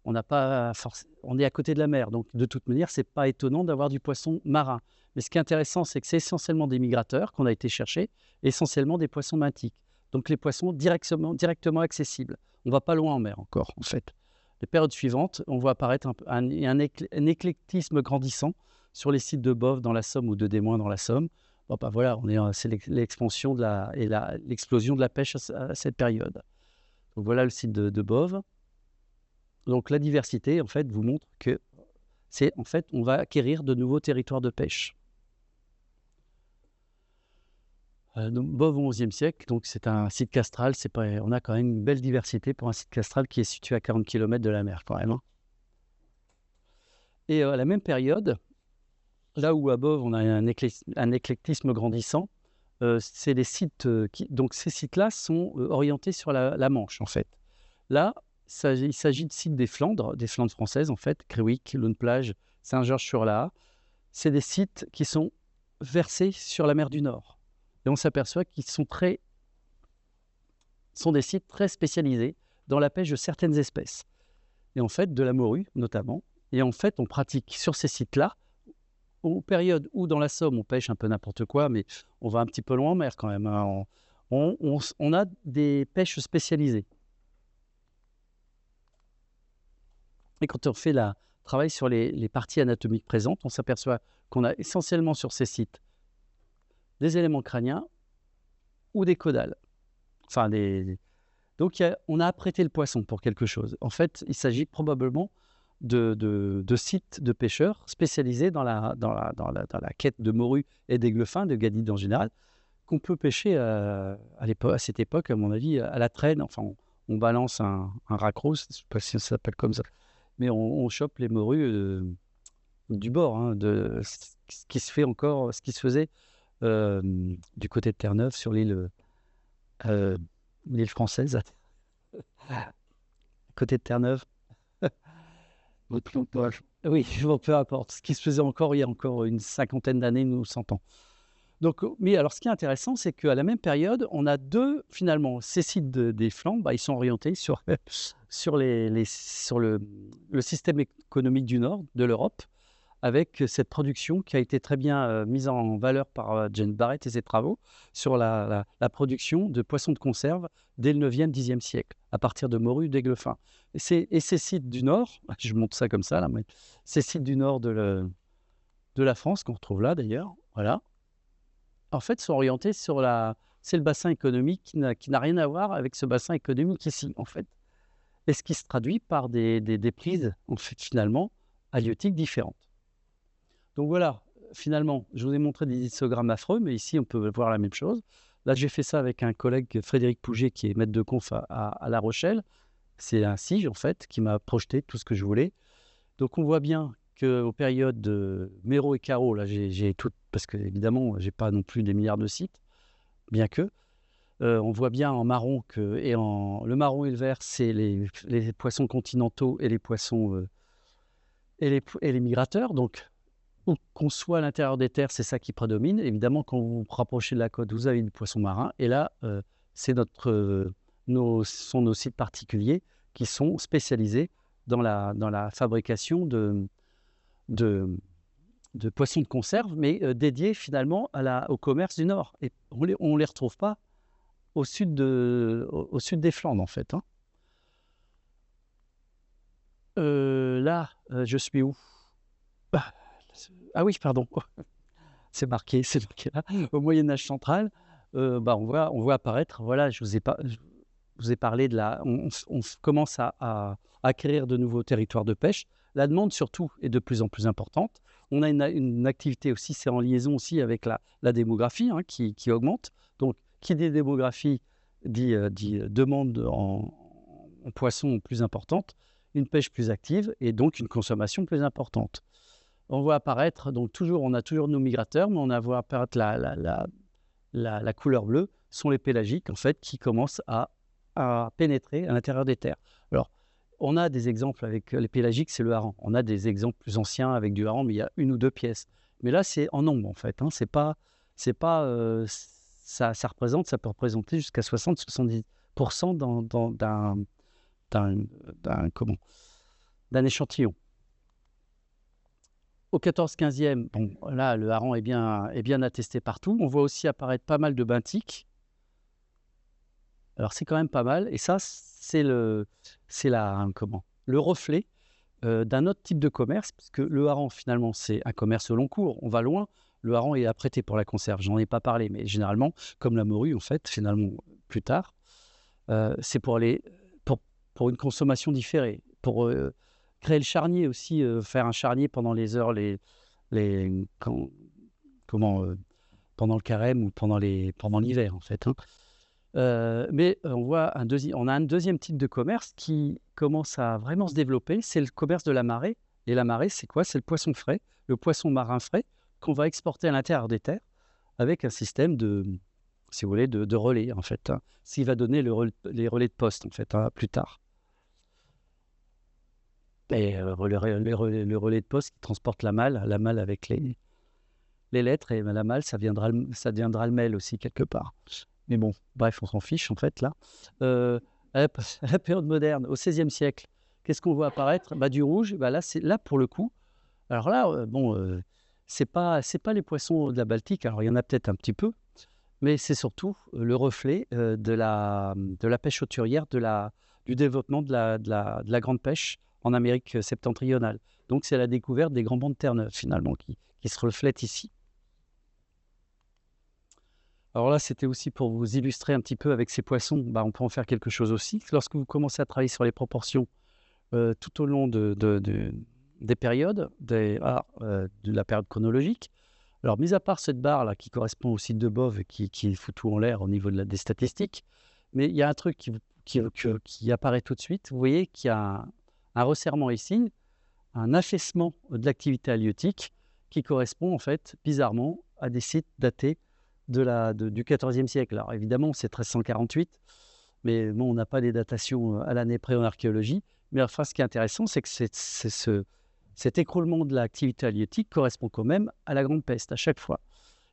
on est à côté de la mer, donc de toute manière, c'est pas étonnant d'avoir du poisson marin. Mais ce qui est intéressant, c'est que c'est essentiellement des migrateurs qu'on a été chercher, essentiellement des poissons benthiques. Donc les poissons directement accessibles. On va pas loin en mer encore, en fait. Les périodes suivantes, on voit apparaître un éclectisme grandissant sur les sites de Bove dans la Somme ou de Desmoins dans la Somme. Bon, bah voilà, c'est l'expansion l'explosion de la pêche à cette période. Donc voilà le site de Bove. Donc la diversité, en fait, vous montre que on va acquérir de nouveaux territoires de pêche. Donc Bove au XIe siècle, donc c'est un site castral. On a quand même une belle diversité pour un site castral qui est situé à 40 km de la mer, quand même. Hein. Et à la même période, là où à Bove on a un éclectisme grandissant, c'est les sites donc ces sites-là sont orientés sur la Manche, en fait. Là, il s'agit de sites des Flandres françaises, en fait, Crewick, Lune-Plage, Saint-Georges-sur-Laa. C'est des sites qui sont versés sur la mer du Nord. Et on s'aperçoit qu'ils sont des sites très spécialisés dans la pêche de certaines espèces. Et en fait, de la morue, notamment. Et en fait, on pratique sur ces sites-là, aux périodes où dans la Somme, on pêche un peu n'importe quoi, mais on va un petit peu loin en mer quand même. Hein. On a des pêches spécialisées. Et quand on fait le travail sur les parties anatomiques présentes, on s'aperçoit qu'on a essentiellement sur ces sites des éléments crâniens ou des caudales. Enfin, donc, on a apprêté le poisson pour quelque chose. En fait, il s'agit probablement de sites de pêcheurs spécialisés dans la quête de morue et d'aiglefin, de gadide en général, qu'on peut pêcher à cette époque, à mon avis, à la traîne. Enfin, on balance un raccro, je ne sais pas si ça s'appelle comme ça, mais on chope les morues du bord, hein, de ce qui se faisait du côté de Terre-Neuve, sur l'île française, côté de Terre-Neuve. Oui, bon, peu importe. Ce qui se faisait encore il y a encore une cinquantaine d'années, nous 100 ans. Donc, mais alors, ce qui est intéressant, c'est qu'à la même période, on a finalement, ces sites des Flandres, ils sont orientés sur le système économique du Nord, de l'Europe, avec cette production qui a été très bien mise en valeur par Jane Barrett et ses travaux sur la production de poissons de conserve dès le 9e, 10e siècle, à partir de morues, d'aiglefin. Et ces sites du Nord, je montre ça comme ça, là, mais ces sites du Nord de la France, qu'on retrouve là d'ailleurs, voilà, en fait, sont orientés sur c'est le bassin économique qui n'a rien à voir avec ce bassin économique ici, en fait. Et ce qui se traduit par des prises, en fait, finalement, halieutiques différentes. Donc voilà, finalement, je vous ai montré des histogrammes affreux, mais ici, on peut voir la même chose. Là, j'ai fait ça avec un collègue, Frédéric Pouget, qui est maître de conf à La Rochelle. C'est un SIG, en fait, qui m'a projeté tout ce que je voulais. Donc, on voit bien qu'aux périodes de Méro et Caro, là, j'ai tout, parce que, évidemment, je n'ai pas non plus des milliards de sites, bien que. On voit bien en marron le marron et le vert, c'est les poissons continentaux et les poissons et les migrateurs. Donc, où qu'on soit à l'intérieur des terres, c'est ça qui prédomine. Évidemment, quand vous vous rapprochez de la côte, vous avez du poisson marin. Et là, c'est ce sont nos sites particuliers qui sont spécialisés dans la fabrication de poissons de conserve, mais dédiés finalement au commerce du Nord. Et on les retrouve pas au sud des Flandres, en fait. Hein. Là, je suis où ? Ah oui, pardon. C'est marqué là. Au Moyen-Âge central, on voit apparaître, voilà, je vous ai parlé de on commence à acquérir de nouveaux territoires de pêche. La demande, surtout, est de plus en plus importante. On a une activité aussi, c'est en liaison aussi avec la démographie, hein, qui augmente. Donc, qui dit démographie dit demande en poissons plus importante, une pêche plus active et donc une consommation plus importante. On voit apparaître, donc on a toujours nos migrateurs, mais on voit apparaître la couleur bleue, sont les pélagiques, en fait, qui commencent à pénétrer à l'intérieur des terres. Alors, on a des exemples avec les pélagiques, c'est le hareng. On a des exemples plus anciens avec du hareng, mais il y a une ou deux pièces. Mais là, c'est en nombre, en fait. Hein. C'est pas ça peut représenter jusqu'à 60-70% d'un échantillon. Au 14-15e, bon, là, le hareng est bien attesté partout. On voit aussi apparaître pas mal de benthiques. Alors, c'est quand même pas mal. Et ça, c'est le reflet d'un autre type de commerce, puisque le hareng, finalement, c'est un commerce au long cours. On va loin. Le hareng est apprêté pour la conserve. J'en ai pas parlé, mais généralement, comme la morue, en fait, finalement, plus tard, c'est pour une consommation différée, pour créer le charnier aussi, faire un charnier pendant les heures, pendant le carême ou pendant l'hiver, en fait, hein. Mais on a un deuxième type de commerce qui commence à vraiment se développer, c'est le commerce de la marée. Et la marée, c'est quoi? C'est le poisson frais, le poisson marin frais qu'on va exporter à l'intérieur des terres avec un système si vous voulez, de relais, en fait, hein, ce qui va donner les relais de poste, en fait, hein, plus tard. Et le relais de poste qui transporte la malle avec les lettres, et la malle, ça deviendra le mail aussi, quelque part. Mais bon, bref, on s'en fiche, en fait, là. À la période moderne, au XVIe siècle, qu'est-ce qu'on voit apparaître? Du rouge. Là, pour le coup, alors là, c'est pas les poissons de la Baltique, alors il y en a peut-être un petit peu, mais c'est surtout le reflet de la pêche hauturière, du développement de la grande pêche en Amérique septentrionale. Donc, c'est la découverte des grands bancs de Terre-Neuve, finalement, qui se reflètent ici. Alors là, c'était aussi pour vous illustrer un petit peu avec ces poissons. On peut en faire quelque chose aussi. Lorsque vous commencez à travailler sur les proportions tout au long des périodes, de la période chronologique, alors mis à part cette barre-là qui correspond au site de Bove et qui fout tout en l'air au niveau des statistiques, mais il y a un truc qui apparaît tout de suite. Vous voyez qu'il y a un resserrement ici, un affaissement de l'activité halieutique qui correspond en fait bizarrement à des sites datés du XIVe siècle. Alors évidemment, c'est 1348, mais bon, on n'a pas des datations à l'année près en archéologie. Mais enfin, ce qui est intéressant, c'est que cet écroulement de l'activité halieutique correspond quand même à la Grande Peste à chaque fois.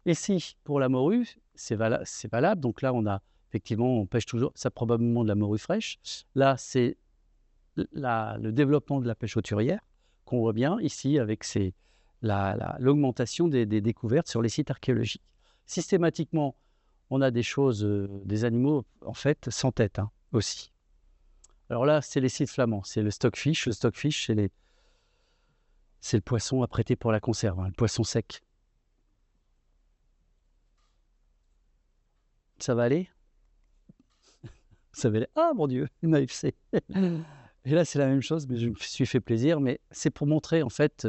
Et si, pour la morue, c'est valable, donc là, on pêche toujours, ça probablement de la morue fraîche. Là, c'est le développement de la pêche hauturière qu'on voit bien ici avec l'augmentation des découvertes sur les sites archéologiques. Systématiquement, on a des animaux en fait sans tête, hein, aussi. Alors là, c'est les sites flamands, c'est le stockfish. Le stockfish, c'est le poisson apprêté pour la conserve, hein, le poisson sec. Ça va aller? Ça va aller. Ah mon Dieu, une AFC. Et là, c'est la même chose, mais je me suis fait plaisir. Mais c'est pour montrer, en fait,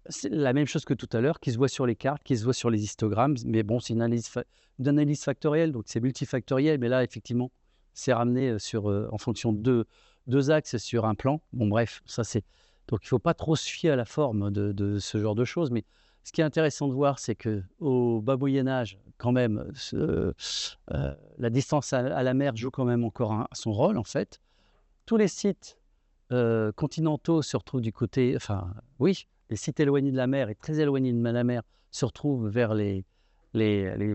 c'est la même chose que tout à l'heure, qui se voit sur les cartes, qui se voit sur les histogrammes. Mais bon, c'est une analyse factorielle, donc c'est multifactoriel. Mais là, effectivement, c'est ramené en fonction de deux axes sur un plan. Bon, bref, ça c'est. Donc, il ne faut pas trop se fier à la forme de ce genre de choses. Mais ce qui est intéressant de voir, c'est qu'au bas Moyen-Âge, quand même, la distance à la mer joue quand même encore son rôle, en fait. Tous les sites continentaux se retrouvent du côté. Enfin, oui, les sites éloignés de la mer et très éloignés de la mer se retrouvent vers les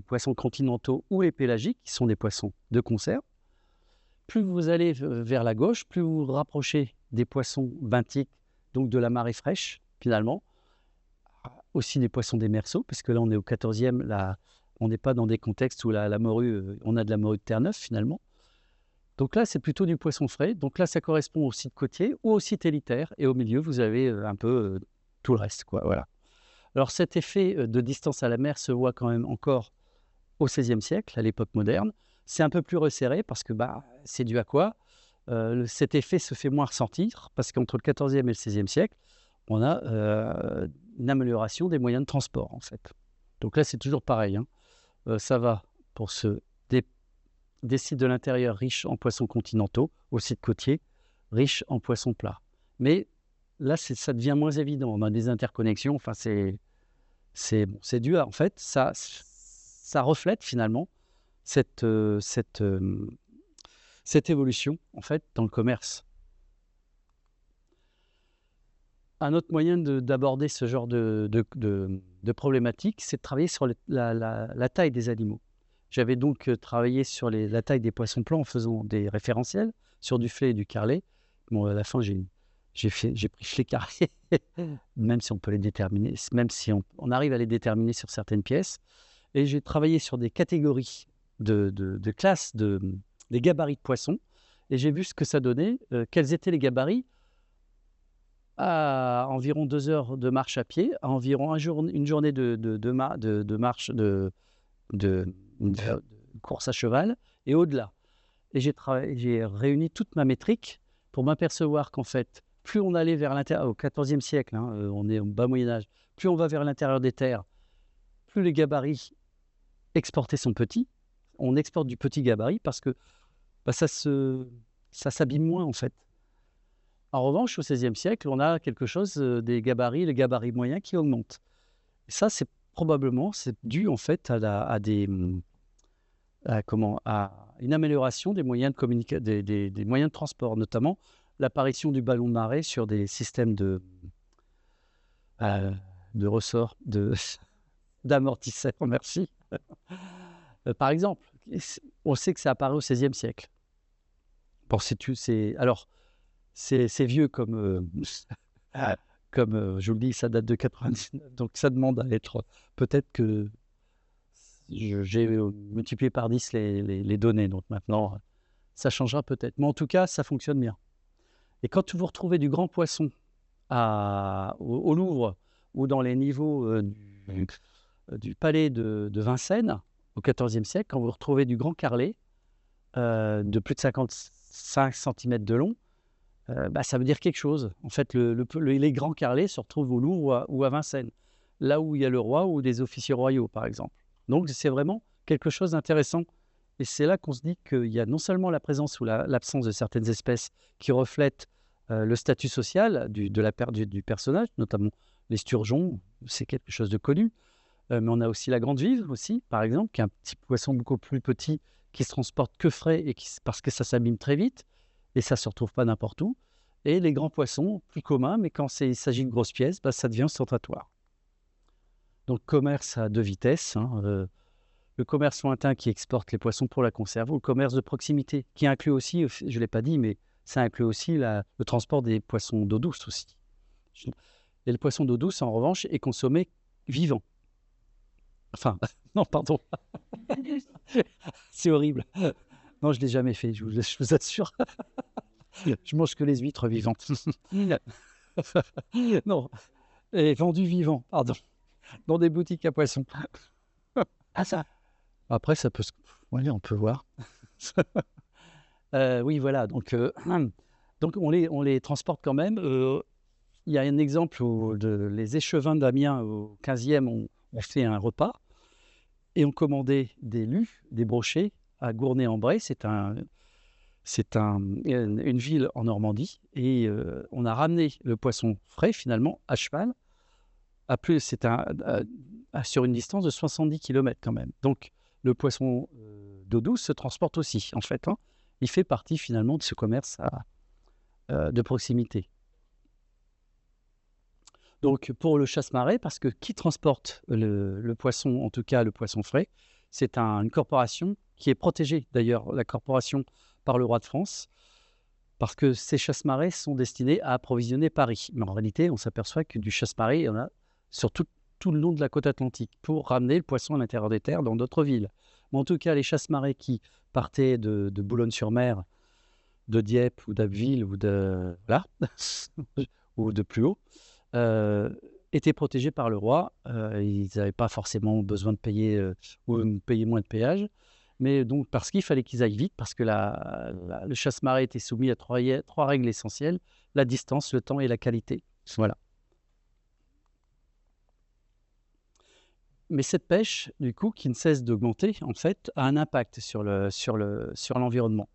poissons continentaux ou les pélagiques, qui sont des poissons de conserve. Plus vous allez vers la gauche, plus vous vous rapprochez des poissons benthiques, donc de la marée fraîche, finalement. Aussi des poissons démersaux, parce que là, on est au 14e, là, on n'est pas dans des contextes où la morue, on a de la morue de Terre-Neuve, finalement. Donc là, c'est plutôt du poisson frais. Donc là, ça correspond au site côtier ou au site élitaire. Et au milieu, vous avez un peu tout le reste, quoi. Voilà. Alors cet effet de distance à la mer se voit quand même encore au XVIe siècle, à l'époque moderne. C'est un peu plus resserré parce que c'est dû à quoi? Cet effet se fait moins ressentir parce qu'entre le XIVe et le XVIe siècle, on a une amélioration des moyens de transport, en fait. Donc là, c'est toujours pareil, hein. Ça va pour des sites de l'intérieur riches en poissons continentaux, aux sites côtiers riches en poissons plats. Mais là, ça devient moins évident. On a des interconnexions. Enfin, c'est dû à, en fait, ça reflète finalement cette évolution, en fait, dans le commerce. Un autre moyen d'aborder ce genre de problématique, c'est de travailler sur la taille des animaux. J'avais donc travaillé sur la taille des poissons plans en faisant des référentiels sur du flé et du carlet. Bon, à la fin, j'ai pris flé carlet, même si on peut les déterminer, même si on arrive à les déterminer sur certaines pièces. Et j'ai travaillé sur des catégories de classes, des gabarits de poissons. Et j'ai vu ce que ça donnait, quels étaient les gabarits à environ 2 heures de marche à pied, à environ une journée de marche, de course à cheval et au-delà. Et j'ai réuni toute ma métrique pour m'apercevoir qu'en fait, plus on allait vers l'intérieur, au XIVe siècle, hein, on est au bas Moyen-Âge, plus on va vers l'intérieur des terres, plus les gabarits exportés sont petits. On exporte du petit gabarit parce que bah, ça s'abîme moins en fait. En revanche, au XVIe siècle, on a quelque chose, les gabarits moyens qui augmentent. Et ça, c'est dû en fait à une amélioration des moyens des moyens de transport, notamment l'apparition du ballon de marée sur des systèmes de ressorts, d'amortisseurs, merci. Par exemple, on sait que ça apparaît au XVIe siècle. Bon, alors, c'est vieux comme, je vous le dis, ça date de 99, donc ça demande à être peut-être que j'ai multiplié par 10 les données, donc maintenant, ça changera peut-être. Mais en tout cas, ça fonctionne bien. Et quand vous retrouvez du grand poisson au Louvre ou dans les niveaux du palais de Vincennes, au XIVe siècle, quand vous retrouvez du grand carlet de plus de 55 cm de long, bah, ça veut dire quelque chose. En fait, les grands carlets se retrouvent au Louvre ou à Vincennes, là où il y a le roi ou des officiers royaux, par exemple. Donc, c'est vraiment quelque chose d'intéressant. Et c'est là qu'on se dit qu'il y a non seulement la présence ou l'absence de certaines espèces qui reflètent le statut social du personnage, notamment les sturgeons, c'est quelque chose de connu. Mais on a aussi la grande vive, aussi, par exemple, qui est un petit poisson beaucoup plus petit qui se transporte que frais parce que ça s'abîme très vite et ça ne se retrouve pas n'importe où. Et les grands poissons, plus communs, mais quand il s'agit de grosses pièces, bah, ça devient ostentatoire. Donc, commerce à deux vitesses, hein, le commerce lointain qui exporte les poissons pour la conserve, ou le commerce de proximité, qui inclut aussi, je ne l'ai pas dit, mais ça inclut aussi le transport des poissons d'eau douce aussi. Et le poisson d'eau douce, en revanche, est consommé vivant. Enfin, non, pardon. C'est horrible. Non, je ne l'ai jamais fait, je vous assure. Je mange que les huîtres vivantes. Non, et vendu vivant, pardon, dans des boutiques à poissons. Ah ça. Après, ça peut se... Ouais, on peut voir. Oui, voilà, donc on les transporte quand même. Il y a un exemple où les échevins d'Amiens au 15e ont fait un repas et ont commandé des lus, des brochets à Gournay-en-Bray. C'est une ville en Normandie et on a ramené le poisson frais finalement à cheval. Sur une distance de 70 km quand même. Donc le poisson d'eau douce se transporte aussi en fait. Hein. Il fait partie finalement de ce commerce de proximité. Donc pour le chasse-marée, parce que qui transporte le poisson, en tout cas le poisson frais, c'est une corporation qui est protégée d'ailleurs, la corporation par le roi de France, parce que ces chasse-marées sont destinés à approvisionner Paris. Mais en réalité, on s'aperçoit que du chasse-marée, il y en a sur tout le long de la côte atlantique pour ramener le poisson à l'intérieur des terres dans d'autres villes. Mais en tout cas, les chasse-marées qui partaient de Boulogne-sur-Mer, de Dieppe ou d'Abbeville ou ou de plus haut, étaient protégés par le roi. Ils n'avaient pas forcément besoin de payer ou payer moins de péage. Mais donc, parce qu'il fallait qu'ils aillent vite, parce que le chasse-marée était soumis à trois règles essentielles, la distance, le temps et la qualité. Voilà. Mais cette pêche, du coup, qui ne cesse d'augmenter, en fait, a un impact sur l'environnement.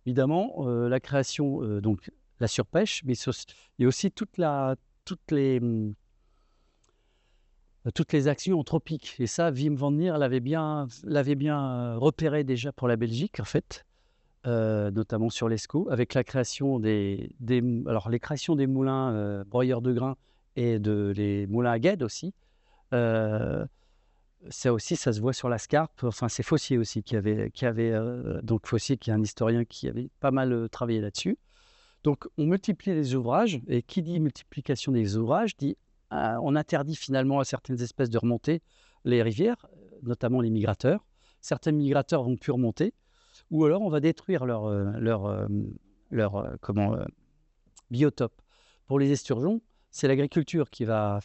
Évidemment, la création, donc la surpêche, mais il y a aussi toutes les actions anthropiques. Et ça, Wim van Nier l'avait bien repéré déjà pour la Belgique, en fait. notamment sur l'Escaut, avec la création alors les créations des moulins broyeurs de grains et les moulins à guêdes aussi. Ça aussi, ça se voit sur la Scarpe. Enfin, c'est Fossier aussi donc Fossier qui est un historien qui avait pas mal travaillé là-dessus. Donc, on multiplie les ouvrages, et qui dit multiplication des ouvrages dit on interdit finalement à certaines espèces de remonter les rivières, notamment les migrateurs. Certains migrateurs vont plus remonter, ou alors on va détruire leur biotope. Pour les esturgeons, c'est l'agriculture qui va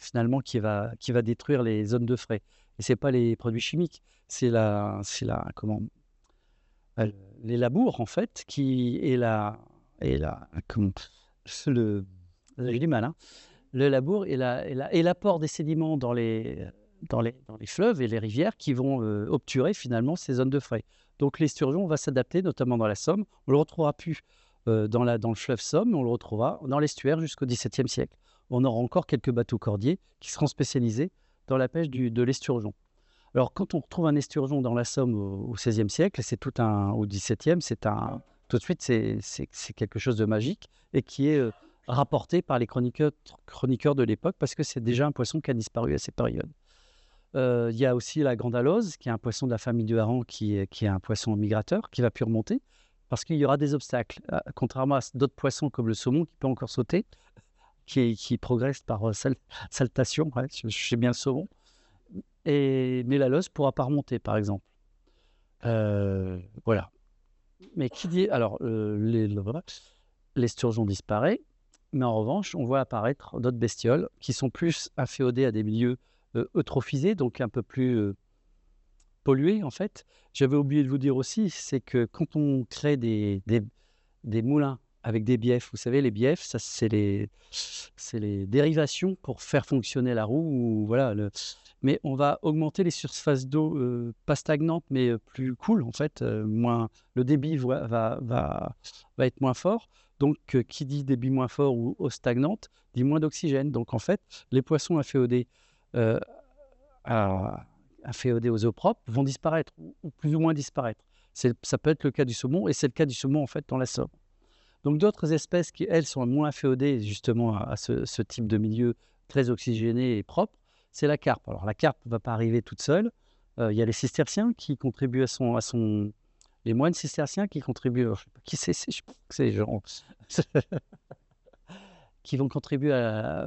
détruire les zones de frai. Et c'est pas les produits chimiques, c'est les labours en fait j'ai du mal, hein. Le labour et l'apport des sédiments dans les fleuves et les rivières qui vont obturer finalement ces zones de frai. Donc l'esturgeon va s'adapter, notamment dans la Somme. On le retrouvera plus dans le fleuve Somme, mais on le retrouvera dans l'estuaire jusqu'au XVIIe siècle. On aura encore quelques bateaux cordiers qui seront spécialisés dans la pêche de l'esturgeon. Alors, quand on retrouve un esturgeon dans la Somme au XVIe siècle, au XVIIe, tout de suite, c'est quelque chose de magique et qui est rapporté par les chroniqueurs de l'époque, parce que c'est déjà un poisson qui a disparu à cette période. Il y a aussi la grande alose, qui est un poisson de la famille du hareng, qui est un poisson migrateur, qui va plus remonter, parce qu'il y aura des obstacles. Contrairement à d'autres poissons comme le saumon, qui peut encore sauter, qui progresse par saltation, ouais, je sais bien le saumon. Mais la loze ne pourra pas remonter, par exemple. Voilà. Mais qui dit... Alors, l'esturgeon disparaît, mais en revanche, on voit apparaître d'autres bestioles qui sont plus inféodées à des milieux eutrophisés, donc un peu plus pollués, en fait. J'avais oublié de vous dire aussi, c'est que quand on crée des moulins avec des biefs, vous savez, les biefs, ça, c'est les dérivations pour faire fonctionner la roue. Ou, voilà, mais on va augmenter les surfaces d'eau, pas stagnantes, mais plus cool, en fait. Le débit va être moins fort. Donc, qui dit débit moins fort ou eau stagnante, dit moins d'oxygène. Donc, en fait, les poissons inféodés aux eaux propres vont disparaître, ou plus ou moins disparaître. Ça peut être le cas du saumon, et c'est le cas du saumon, en fait, dans la Somme. Donc, d'autres espèces qui, elles, sont moins inféodées justement à ce type de milieu très oxygéné et propre, c'est la carpe. Alors, la carpe ne va pas arriver toute seule. Il y a les cisterciens qui contribuent les moines cisterciens qui contribuent, je sais pas qui c'est, je pense que c'est les gens qui vont contribuer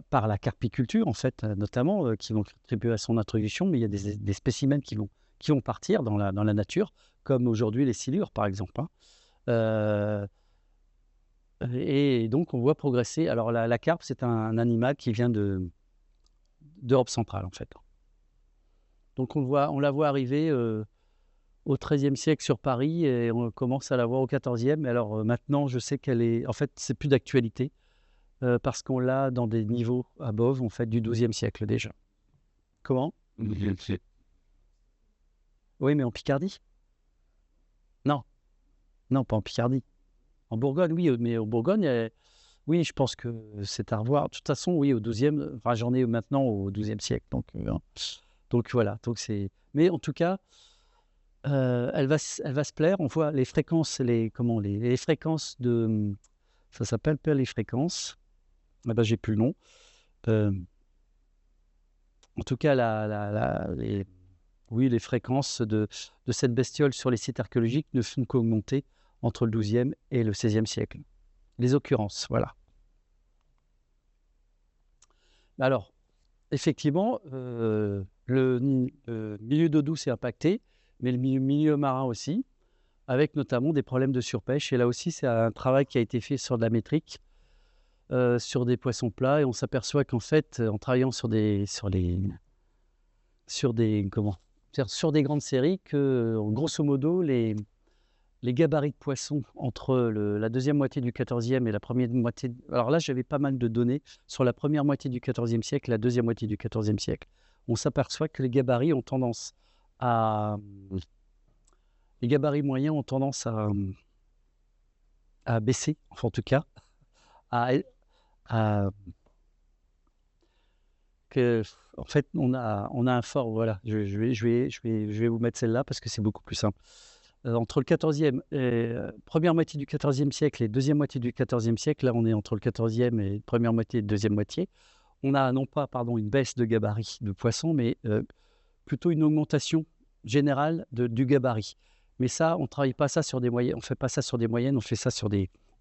par la carpiculture, en fait, notamment, qui vont contribuer à son introduction, mais il y a des spécimens qui vont partir dans la nature, comme aujourd'hui les silures, par exemple, hein. Et donc, on voit progresser. Alors, la carpe, c'est un animal qui vient d'Europe centrale, en fait. Donc, on la voit arriver au XIIIe siècle sur Paris, et on commence à la voir au XIVe. Alors, maintenant, je sais qu'elle est... En fait, c'est plus d'actualité, parce qu'on l'a dans des niveaux above, en fait, du XIIe siècle déjà. Comment? Oui, mais en Picardie? Non, non, pas en Picardie. En Bourgogne, oui, mais en Bourgogne, oui, je pense que c'est à revoir. De toute façon, oui, au XIIe, enfin, j'en ai maintenant au XIIe siècle. Donc voilà. Mais en tout cas, elle va se plaire. On voit les fréquences, les fréquences de. Ça s'appelle les fréquences. Ah ben, j'ai plus le nom. En tout cas, les fréquences de cette bestiole sur les sites archéologiques ne font qu'augmenter entre le XIIe et le XVIe siècle. Les occurrences, voilà. Alors, effectivement, le milieu d'eau douce est impacté, mais le milieu marin aussi, avec notamment des problèmes de surpêche. Et là aussi, c'est un travail qui a été fait sur de la métrique, sur des poissons plats, et on s'aperçoit qu'en fait, en travaillant sur des grandes séries, que grosso modo, les gabarits de poissons entre la deuxième moitié du XIVe et la première moitié... Alors là, j'avais pas mal de données sur la première moitié du XIVe siècle et la deuxième moitié du XIVe siècle. On s'aperçoit que les gabarits ont tendance à... Les gabarits moyens ont tendance à baisser, enfin en tout cas, en fait, on a un fort... Voilà, je vais vous mettre celle-là parce que c'est beaucoup plus simple. entre le 14e et première moitié du 14e siècle et deuxième moitié du 14e siècle, là on est entre le 14e et première moitié et deuxième moitié, on a non pas une baisse de gabarit de poissons, mais plutôt une augmentation générale du gabarit. Mais ça, on ne travaille pas ça sur des moyennes, on fait pas ça sur des moyennes, on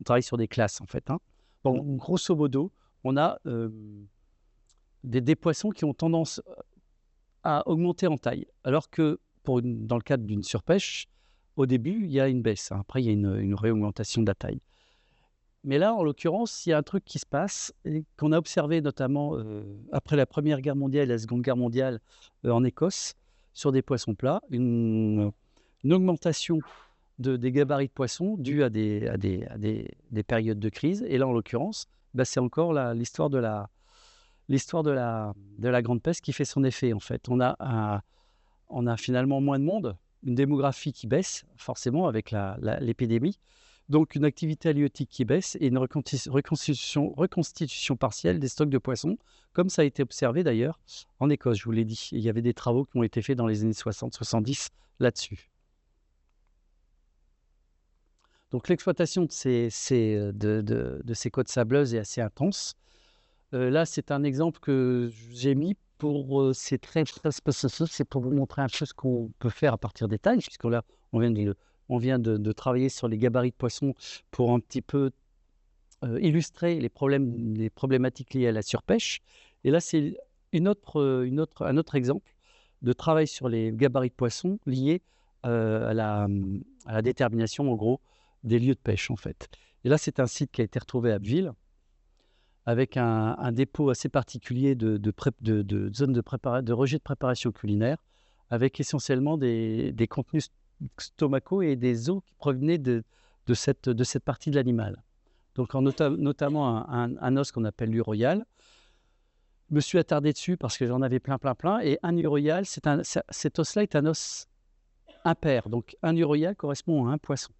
travaille sur des classes en fait. Hein. Bon, grosso modo, on a des poissons qui ont tendance à augmenter en taille, alors que dans le cadre d'une surpêche, au début, il y a une baisse. Hein. Après, il y a une réaugmentation de la taille. Mais là, en l'occurrence, il y a un truc qui se passe et qu'on a observé notamment après la Première Guerre mondiale et la Seconde Guerre mondiale en Écosse, sur des poissons plats, une augmentation des gabarits de poissons due à des périodes de crise. Et là, en l'occurrence, c'est encore l'histoire de la grande peste qui fait son effet. En fait, on a finalement moins de monde, une démographie qui baisse forcément avec l'épidémie, donc une activité halieutique qui baisse et une reconstitution partielle des stocks de poissons, comme ça a été observé d'ailleurs en Écosse, je vous l'ai dit. Il y avait des travaux qui ont été faits dans les années 60-70 là-dessus. Donc l'exploitation de ces côtes sableuses est assez intense. Là, c'est un exemple que j'ai mis c'est très spécifique, c'est pour vous montrer un peu ce qu'on peut faire à partir des tailles, puisque là, on vient de travailler sur les gabarits de poissons pour un petit peu illustrer les problématiques liées à la surpêche. Et là, c'est un autre exemple de travail sur les gabarits de poissons liés à la détermination, en gros, des lieux de pêche, en fait. Et là, c'est un site qui a été retrouvé à Abbeville, avec un dépôt assez particulier de zones de rejet de préparation culinaire, avec essentiellement des contenus stomacaux et des os qui provenaient de cette partie de l'animal. Donc notamment un os qu'on appelle l'uroyal. Je me suis attardé dessus parce que j'en avais plein. Et un uroyal, cet os-là est un os impair. Donc un uroyal correspond à un poisson.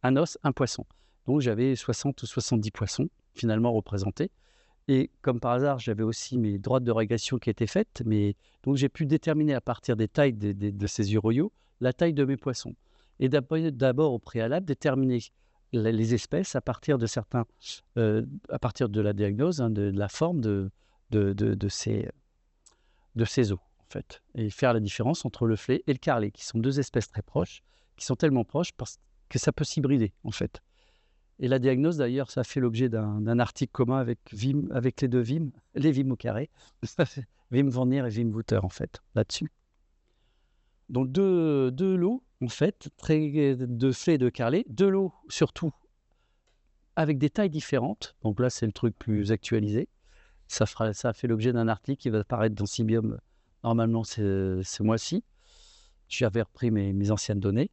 Un os, un poisson. Donc j'avais 60 ou 70 poissons finalement représentés. Et comme par hasard, j'avais aussi mes droites de régression qui étaient faites. Donc j'ai pu déterminer à partir des tailles de ces uroyaux la taille de mes poissons. Et d'abord au préalable, déterminer les espèces à partir de à partir de la diagnose, hein, de la forme de ces os, en fait. Et faire la différence entre le flé et le carlet, qui sont deux espèces très proches, qui sont tellement proches que ça peut s'hybrider, en fait. Et la diagnose, d'ailleurs, ça fait l'objet d'un article commun avec les deux Wim, les Wim au carré, Wim van Neer et Wim Wouter, en fait, là-dessus. Donc deux lots, en fait, de flé et de carlet, deux lots surtout avec des tailles différentes. Donc là, c'est le truc plus actualisé. Ça a fait l'objet d'un article qui va apparaître dans Sybium normalement ce mois-ci. J'avais repris mes anciennes données.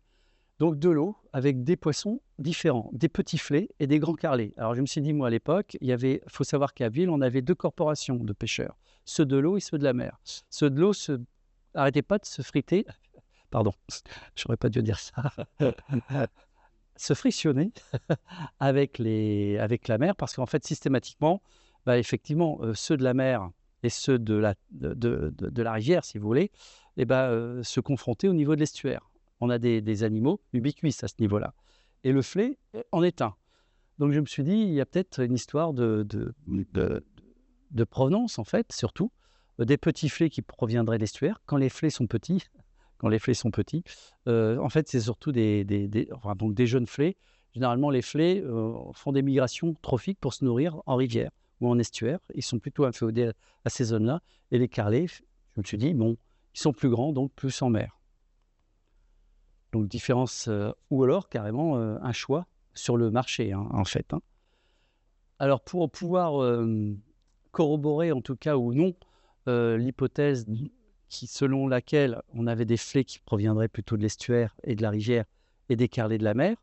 Donc deux lots avec des poissons différents, des petits flets et des grands carlets. Alors je me suis dit, moi à l'époque, faut savoir qu'à Ville, on avait deux corporations de pêcheurs, ceux de l'eau et ceux de la mer. Ceux de l'eau n'arrêtaient pas de se friter, pardon, j'aurais pas dû dire ça, se frictionner avec la mer, parce qu'en fait, systématiquement, effectivement, ceux de la mer et ceux de la rivière, si vous voulez, se confrontaient au niveau de l'estuaire. On a des animaux ubiquistes à ce niveau-là. Et le flé en est un. Donc je me suis dit, il y a peut-être une histoire de provenance, en fait, surtout, des petits flés qui proviendraient de l'estuaire. Quand les flés sont petits, en fait, c'est surtout donc des jeunes flés. Généralement, les flés font des migrations trophiques pour se nourrir en rivière ou en estuaire. Ils sont plutôt inféodés à ces zones-là. Et les carlets, je me suis dit, bon, ils sont plus grands, donc plus en mer. Donc différence, ou alors carrément un choix sur le marché, hein, en fait. Hein. Alors pour pouvoir corroborer en tout cas ou non l'hypothèse selon laquelle on avait des flets qui proviendraient plutôt de l'estuaire et de la rivière et des carlets de la mer,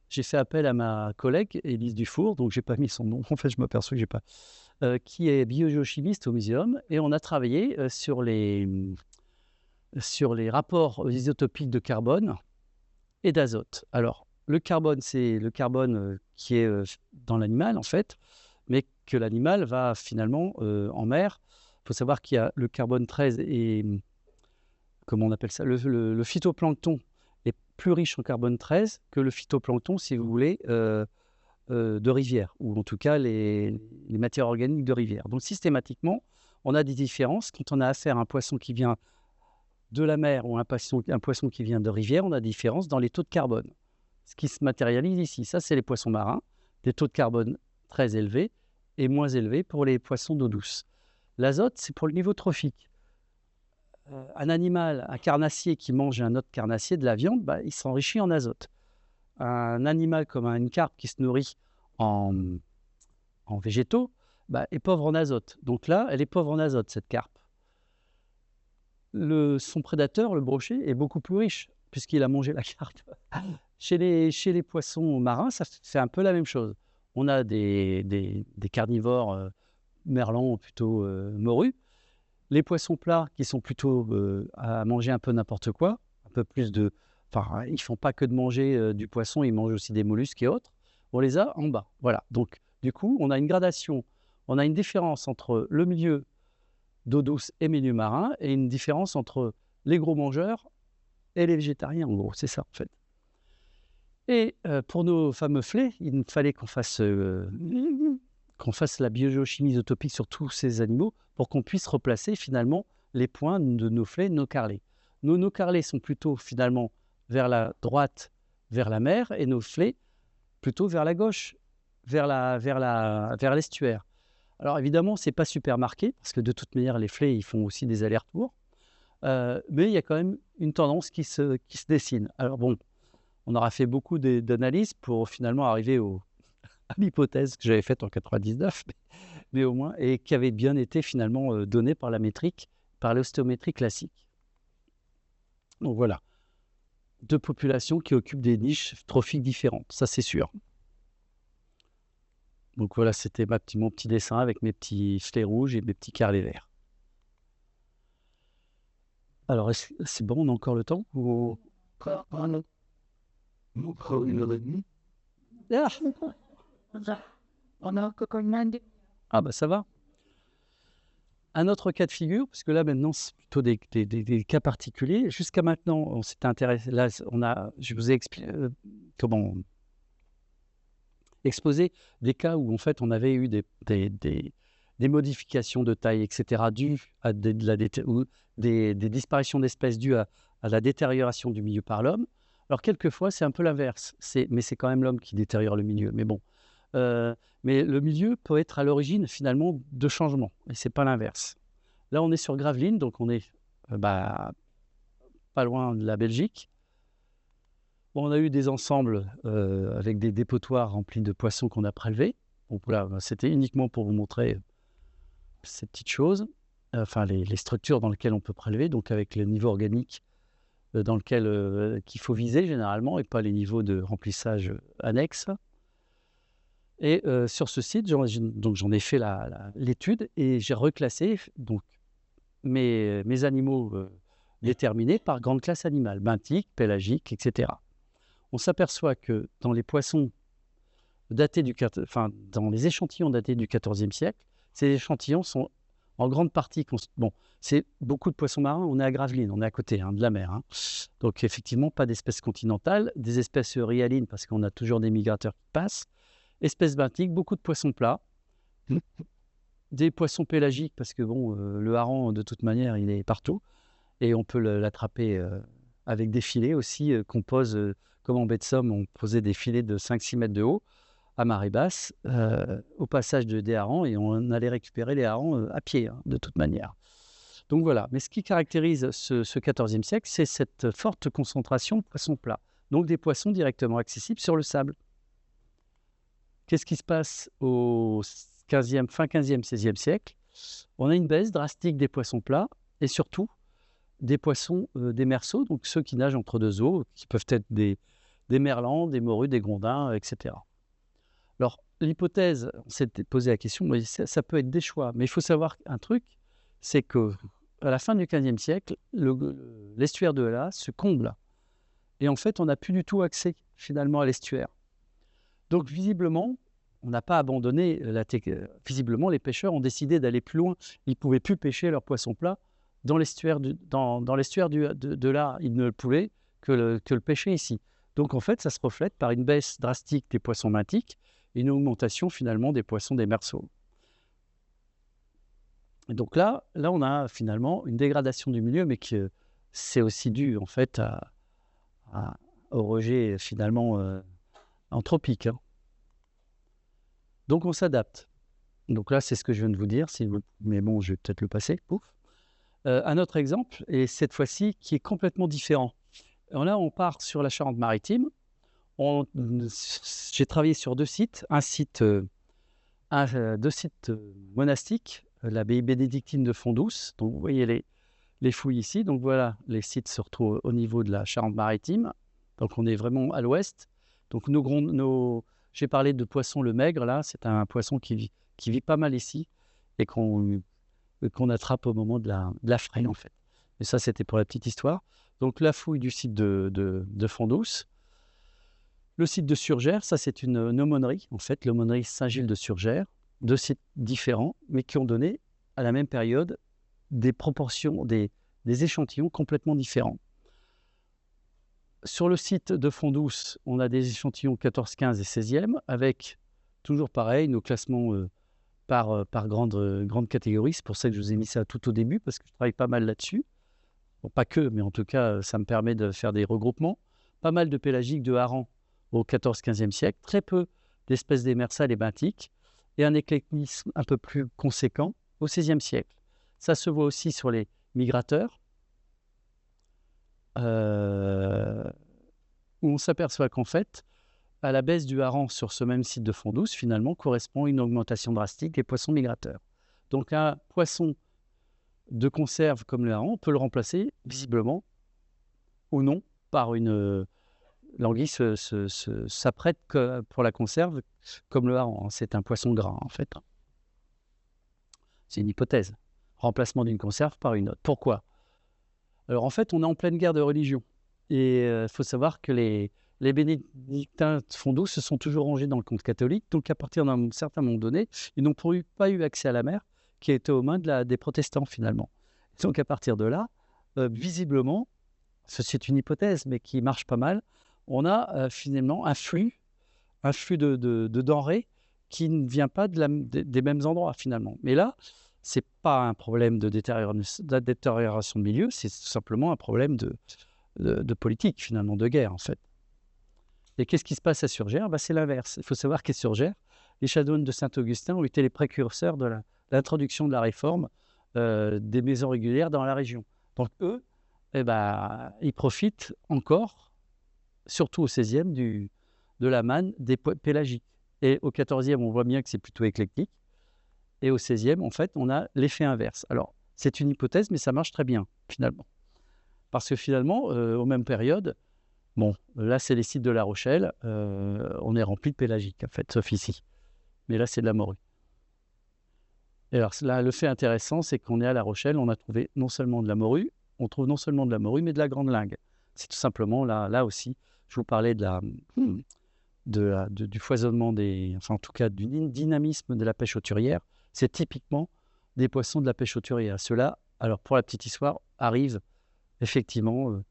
j'ai fait appel à ma collègue Élise Dufour, donc j'ai pas mis son nom, en fait je m'aperçois que j'ai pas, qui est biogéochimiste au muséum, et on a travaillé sur les rapports isotopiques de carbone et d'azote. Alors, le carbone, c'est le carbone qui est dans l'animal, en fait, mais que l'animal va finalement en mer. Il faut savoir qu'il y a le carbone 13 et, comment on appelle ça, le phytoplancton est plus riche en carbone 13 que le phytoplancton, si vous voulez, de rivière, ou en tout cas les matières organiques de rivière. Donc systématiquement, on a des différences. Quand on a affaire à un poisson qui vient de la mer ou un poisson qui vient de rivière, on a des différences dans les taux de carbone. Ce qui se matérialise ici, ça c'est les poissons marins, des taux de carbone très élevés et moins élevés pour les poissons d'eau douce. L'azote, c'est pour le niveau trophique. Un animal, un carnassier qui mange un autre carnassier, de la viande, il s'enrichit en azote. Un animal comme une carpe qui se nourrit en végétaux est pauvre en azote. Donc là, elle est pauvre en azote, cette carpe. Son prédateur, le brochet, est beaucoup plus riche puisqu'il a mangé la carpe. Chez les poissons marins, c'est un peu la même chose. On a des carnivores merlans, plutôt morues. Les poissons plats qui sont plutôt à manger un peu n'importe quoi, un peu plus de... Enfin, ils ne font pas que de manger du poisson, ils mangent aussi des mollusques et autres. On les a en bas. Voilà. Donc, du coup, on a une gradation, on a une différence entre le milieu d'eau douce et milieu marin et une différence entre les gros mangeurs et les végétariens, en gros. C'est ça, en fait. Et pour nos fameux flets, il fallait qu'on fasse la biogéochimie isotopique sur tous ces animaux pour qu'on puisse replacer finalement les points de nos flets, de nos carrelets. Nos carrelets sont plutôt finalement vers la droite, vers la mer, et nos flets plutôt vers la gauche, vers l'estuaire. Alors évidemment, ce n'est pas super marqué, parce que de toute manière, les flets, ils font aussi des allers-retours, mais il y a quand même une tendance qui se dessine. Alors bon, on aura fait beaucoup d'analyses pour finalement arriver à l'hypothèse que j'avais faite en 99, mais au moins, et qui avait bien été finalement donnée par la métrique, par l'ostéométrie classique. Donc voilà, deux populations qui occupent des niches trophiques différentes, ça c'est sûr. Donc voilà, c'était mon petit dessin avec mes petits flets rouges et mes petits carrelets verts. Alors, c'est bon, on a encore le temps ou... Ah bah ça va. Un autre cas de figure, parce que là maintenant c'est plutôt des cas particuliers. Jusqu'à maintenant, on s'était intéressé. Là, je vous ai exposé des cas où en fait on avait eu des modifications de taille, etc., dues à des disparitions d'espèces dues à la détérioration du milieu par l'homme. Alors quelquefois c'est un peu l'inverse, mais c'est quand même l'homme qui détériore le milieu. Mais bon. Mais le milieu peut être à l'origine finalement de changements, et c'est pas l'inverse. Là, on est sur Gravelines, donc on est pas loin de la Belgique. Bon, on a eu des ensembles avec des dépotoirs remplis de poissons qu'on a prélevés. Donc voilà, c'était uniquement pour vous montrer ces petites choses, enfin les structures dans lesquelles on peut prélever, donc avec le niveau organique dans lequel qu'il faut viser généralement, et pas les niveaux de remplissage annexes. Et sur ce site, j'en ai fait l'étude et j'ai reclassé donc, mes animaux déterminés par grande classe animale, benthique, pélagique, etc. On s'aperçoit que dans les poissons datés dans les échantillons datés du XIVe siècle, ces échantillons sont en grande partie... Bon, c'est beaucoup de poissons marins, on est à Gravelines, on est à côté de la mer. Donc effectivement, pas d'espèces continentales, des espèces rhyalines parce qu'on a toujours des migrateurs qui passent, espèces benthiques, beaucoup de poissons plats, des poissons pélagiques parce que bon, le hareng de toute manière il est partout et on peut l'attraper avec des filets aussi qu'on pose, comme en baie de Somme, on posait des filets de 5-6 mètres de haut à marée basse au passage des harengs, et on allait récupérer les harengs à pied de toute manière. Donc voilà, mais ce qui caractérise ce XIVe siècle, c'est cette forte concentration de poissons plats, donc des poissons directement accessibles sur le sable. Qu'est-ce qui se passe au fin 15e, 16e siècle? On a une baisse drastique des poissons plats et surtout des poissons démersaux, donc ceux qui nagent entre deux eaux, qui peuvent être des merlans, des morues, des grondins, etc. Alors, l'hypothèse, on s'est posé la question, mais ça peut être des choix, mais il faut savoir un truc, c'est qu'à la fin du XVe siècle, l'estuaire de Hella se comble. Et en fait, on n'a plus du tout accès finalement à l'estuaire. Donc, visiblement, on n'a pas abandonné visiblement, les pêcheurs ont décidé d'aller plus loin. Ils ne pouvaient plus pêcher leurs poissons plats dans l'estuaire de l'A. Ils ne le pouvaient que le pêché ici. Donc en fait, ça se reflète par une baisse drastique des poissons benthiques et une augmentation finalement des poissons démersaux. Et donc là, on a finalement une dégradation du milieu, mais que c'est aussi dû en fait au rejet finalement anthropique, hein. Donc on s'adapte. Donc là, c'est ce que je viens de vous dire, mais bon, je vais peut-être le passer. Pouf. Un autre exemple, et cette fois-ci qui est complètement différent. Alors là, on part sur la Charente-Maritime. J'ai travaillé sur deux sites. Deux sites monastiques, l'abbaye bénédictine de Font-Douce. Donc vous voyez les fouilles ici. Donc voilà, les sites se retrouvent au niveau de la Charente-Maritime. Donc on est vraiment à l'ouest. Donc j'ai parlé de poisson le maigre, là, c'est un poisson qui vit pas mal ici et qu'on attrape au moment de la fraie, en fait. Mais ça, c'était pour la petite histoire. Donc la fouille du site de Font-Douce. Le site de Surgères, ça c'est une aumônerie, en fait, l'aumônerie Saint-Gilles de Surgères. Deux sites différents, mais qui ont donné à la même période des proportions, des échantillons complètement différents. Sur le site de Font-Douce, on a des échantillons 14, 15 et 16e, avec toujours pareil, nos classements par grande catégorie. C'est pour ça que je vous ai mis ça tout au début, parce que je travaille pas mal là-dessus. Bon, pas que, mais en tout cas, ça me permet de faire des regroupements. Pas mal de pélagiques de harengs au 14-15e siècle, très peu d'espèces démersales et benthiques, et un éclectisme un peu plus conséquent au 16e siècle. Ça se voit aussi sur les migrateurs, où on s'aperçoit qu'en fait, à la baisse du hareng sur ce même site de Font-Douce, finalement, correspond une augmentation drastique des poissons migrateurs. Donc un poisson de conserve comme le hareng, on peut le remplacer visiblement ou non par une l'anguille s'apprête pour la conserve comme le hareng. C'est un poisson gras en fait. C'est une hypothèse. Remplacement d'une conserve par une autre. Pourquoi? Alors en fait, on est en pleine guerre de religion. Et il faut savoir que les bénédictins de Font-Douce se sont toujours rangés dans le camp catholique. Donc à partir d'un certain moment donné, ils n'ont pas eu accès à la mer qui était aux mains des protestants finalement. Donc à partir de là, visiblement, c'est une hypothèse mais qui marche pas mal, on a finalement un flux de denrées qui ne vient pas des mêmes endroits finalement. Mais là, c'est pas un problème de détérioration de milieu, c'est tout simplement un problème de politique finalement, de guerre en fait. Et qu'est-ce qui se passe à Surgères? C'est l'inverse. Il faut savoir qu'à Surgères, les chanoines de Saint-Augustin ont été les précurseurs de l'introduction de la réforme des maisons régulières dans la région. Donc eux, ils profitent encore, surtout au 16e, de la manne des pélagiques. Et au 14e, on voit bien que c'est plutôt éclectique. Et au 16e, en fait, on a l'effet inverse. Alors, c'est une hypothèse, mais ça marche très bien, finalement. Parce que finalement, aux mêmes périodes, bon, là, c'est les sites de La Rochelle, on est rempli de pélagiques, en fait, sauf ici. Mais là, c'est de la morue. Et alors, là, le fait intéressant, c'est qu'on est à La Rochelle, on a trouvé non seulement de la morue, on trouve non seulement de la morue, mais de la grande lingue. C'est tout simplement, là aussi, je vous parlais du foisonnement enfin en tout cas du dynamisme de la pêche hauturière. C'est typiquement des poissons de la pêche hauturière. Ceux-là, alors pour la petite histoire, arrivent effectivement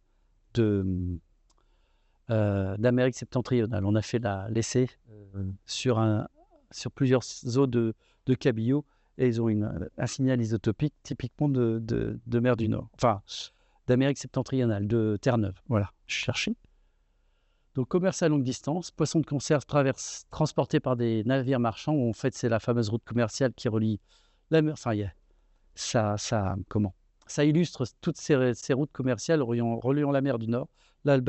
d'Amérique septentrionale. On a fait l'essai sur plusieurs eaux de cabillaud et ils ont un signal isotopique typiquement de mer du Nord, enfin d'Amérique septentrionale, de Terre-Neuve. Voilà, je cherchais. Donc, commerce à longue distance, poissons de conserve transportés par des navires marchands. En fait, c'est la fameuse route commerciale qui relie la mer. Enfin, ça illustre toutes ces routes commerciales reliant la mer du Nord, la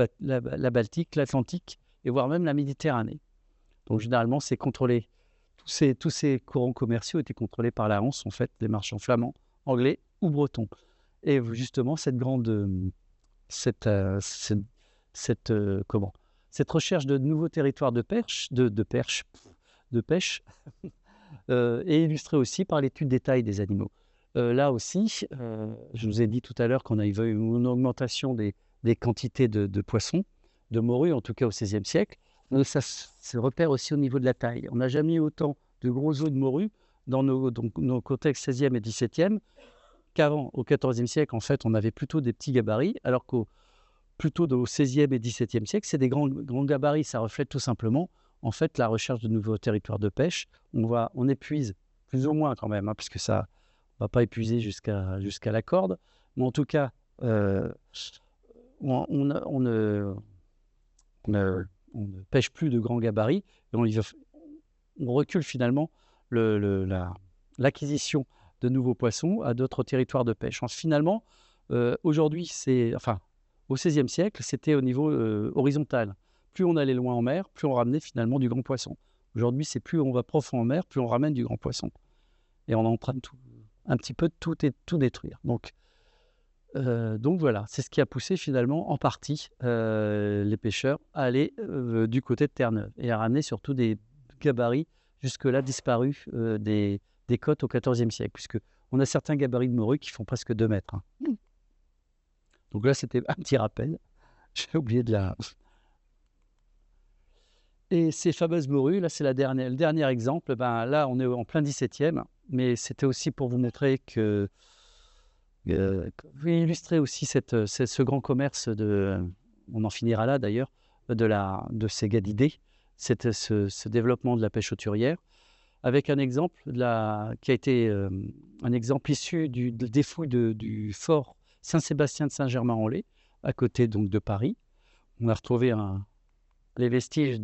Baltique, l'Atlantique et voire même la Méditerranée. Donc, généralement, c'est contrôlé. Tous ces courants commerciaux étaient contrôlés par la Hanse, en fait, des marchands flamands, anglais ou bretons. Et justement, cette recherche de nouveaux territoires de pêche est illustrée aussi par l'étude des tailles des animaux. Là aussi, je vous ai dit tout à l'heure qu'on a eu une augmentation des quantités de poissons, de morues, en tout cas au XVIe siècle. Ça se repère aussi au niveau de la taille. On n'a jamais eu autant de gros os de morues dans nos contextes 16e et 17e qu'avant. Au XIVe siècle, en fait, on avait plutôt des petits gabarits, alors qu'au plutôt au XVIe et XVIIe siècle. C'est des grands gabarits, ça reflète tout simplement en fait la recherche de nouveaux territoires de pêche. On épuise plus ou moins quand même, hein, puisque ça ne va pas épuiser jusqu'à la corde, mais en tout cas, on ne pêche plus de grands gabarits, et on recule finalement l'acquisition de nouveaux poissons à d'autres territoires de pêche. Finalement, aujourd'hui, au XVIe siècle, c'était au niveau horizontal. Plus on allait loin en mer, plus on ramenait finalement du grand poisson. Aujourd'hui, c'est plus on va profond en mer, plus on ramène du grand poisson. Et on est en train de un petit peu de tout détruire. Donc voilà, c'est ce qui a poussé finalement en partie les pêcheurs à aller du côté de Terre-Neuve et à ramener surtout des gabarits jusque-là disparus des côtes au XIVe siècle, puisqu'on a certains gabarits de morue qui font presque 2 mètres. Hein. Donc là, c'était un petit rappel. J'ai oublié de la... Et ces fameuses morues, là, c'est le dernier exemple. Là, on est en plein 17e, mais c'était aussi pour vous montrer que... illustrer aussi ce grand commerce on en finira là d'ailleurs, de ces gadidés, ce développement de la pêche hauturière, avec un exemple qui a été un exemple issu des fouilles du fort Saint-Sébastien de Saint-Germain-en-Laye, à côté donc de Paris. On a retrouvé les vestiges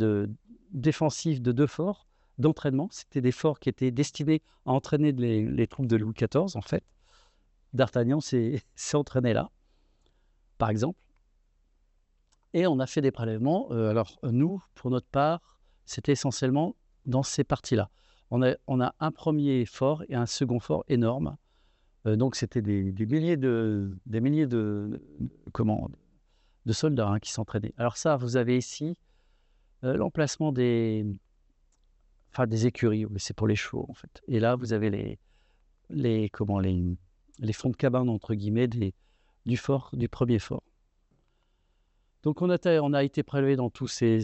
défensifs de 2 forts d'entraînement. C'était des forts qui étaient destinés à entraîner les troupes de Louis XIV, en fait. D'Artagnan s'est entraîné là, par exemple. Et on a fait des prélèvements. Alors, nous, pour notre part, c'était essentiellement dans ces parties-là. On a un premier fort et un second fort énorme. Donc, c'était des milliers de soldats hein, qui s'entraînaient. Alors ça, vous avez ici l'emplacement des écuries. C'est pour les chevaux, en fait. Et là, vous avez les fonds de cabane, entre guillemets, du premier fort. Donc, on a été prélevé dans toutes ces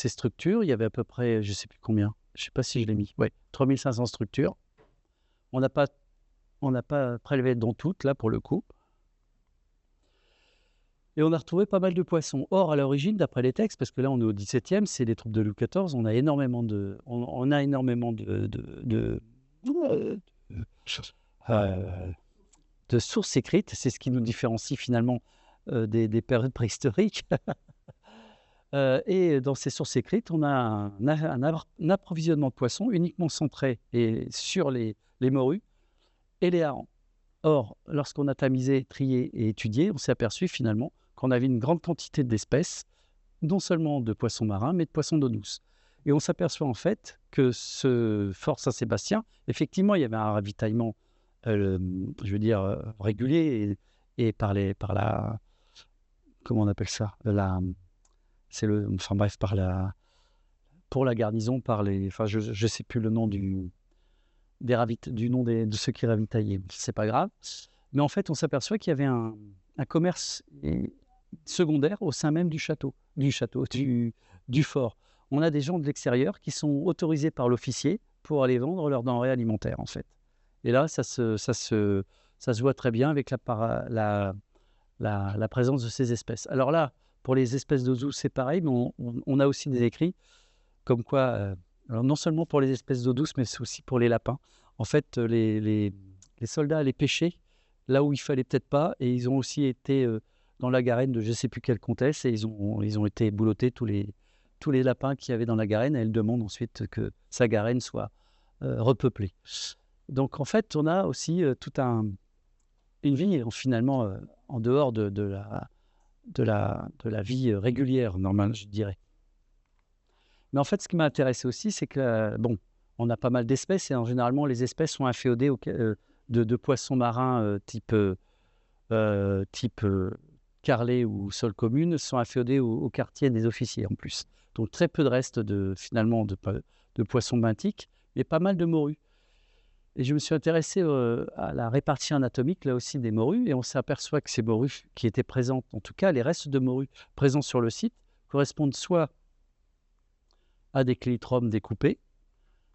structures. Il y avait à peu près, je ne sais plus combien, je ne sais pas si je l'ai mis, 3500 structures. On n'a pas prélevé dans toutes, là, pour le coup. Et on a retrouvé pas mal de poissons. Or, à l'origine, d'après les textes, parce que là, on est au XVIIe, c'est les troupes de Louis XIV, on a énormément de sources écrites. C'est ce qui nous différencie finalement des périodes préhistoriques. Et dans ces sources écrites, on a un approvisionnement de poissons uniquement centré sur les morues et les harengs. Or, lorsqu'on a tamisé, trié et étudié, on s'est aperçu finalement qu'on avait une grande quantité d'espèces, non seulement de poissons marins, mais de poissons d'eau douce. Et on s'aperçoit en fait que ce fort Saint-Sébastien, effectivement, il y avait un ravitaillement, régulier et par la... Comment on appelle ça pour la garnison, je ne sais plus le nom de ceux qui ravitaillaient, c'est pas grave. Mais en fait, on s'aperçoit qu'il y avait un commerce secondaire au sein même du fort. On a des gens de l'extérieur qui sont autorisés par l'officier pour aller vendre leurs denrées alimentaires, en fait. Et là, ça se voit très bien avec la présence de ces espèces. Alors là, pour les espèces d'eau douce, c'est pareil, mais on a aussi des écrits comme quoi, alors non seulement pour les espèces d'eau douce, mais aussi pour les lapins. En fait, les soldats allaient pêcher là où il fallait peut-être pas, et ils ont aussi été dans la garenne de je ne sais plus quelle comtesse, et ils ont été boulottés tous les lapins qu'il y avait dans la garenne, et elle demande ensuite que sa garenne soit repeuplée. Donc en fait, on a aussi toute une vie finalement en dehors de la vie régulière, normale, je dirais. Mais en fait, ce qui m'a intéressé aussi, c'est que, on a pas mal d'espèces, et généralement, les espèces sont inféodées de poissons marins type carlet ou sole commune, sont inféodés au quartier des officiers en plus. Donc très peu de restes de poissons benthiques, mais pas mal de morues. Et je me suis intéressé à la répartie anatomique, là aussi, des morues, et on s'aperçoit que ces morues qui étaient présentes, en tout cas les restes de morues présents sur le site, correspondent soit à des cléitromes découpés,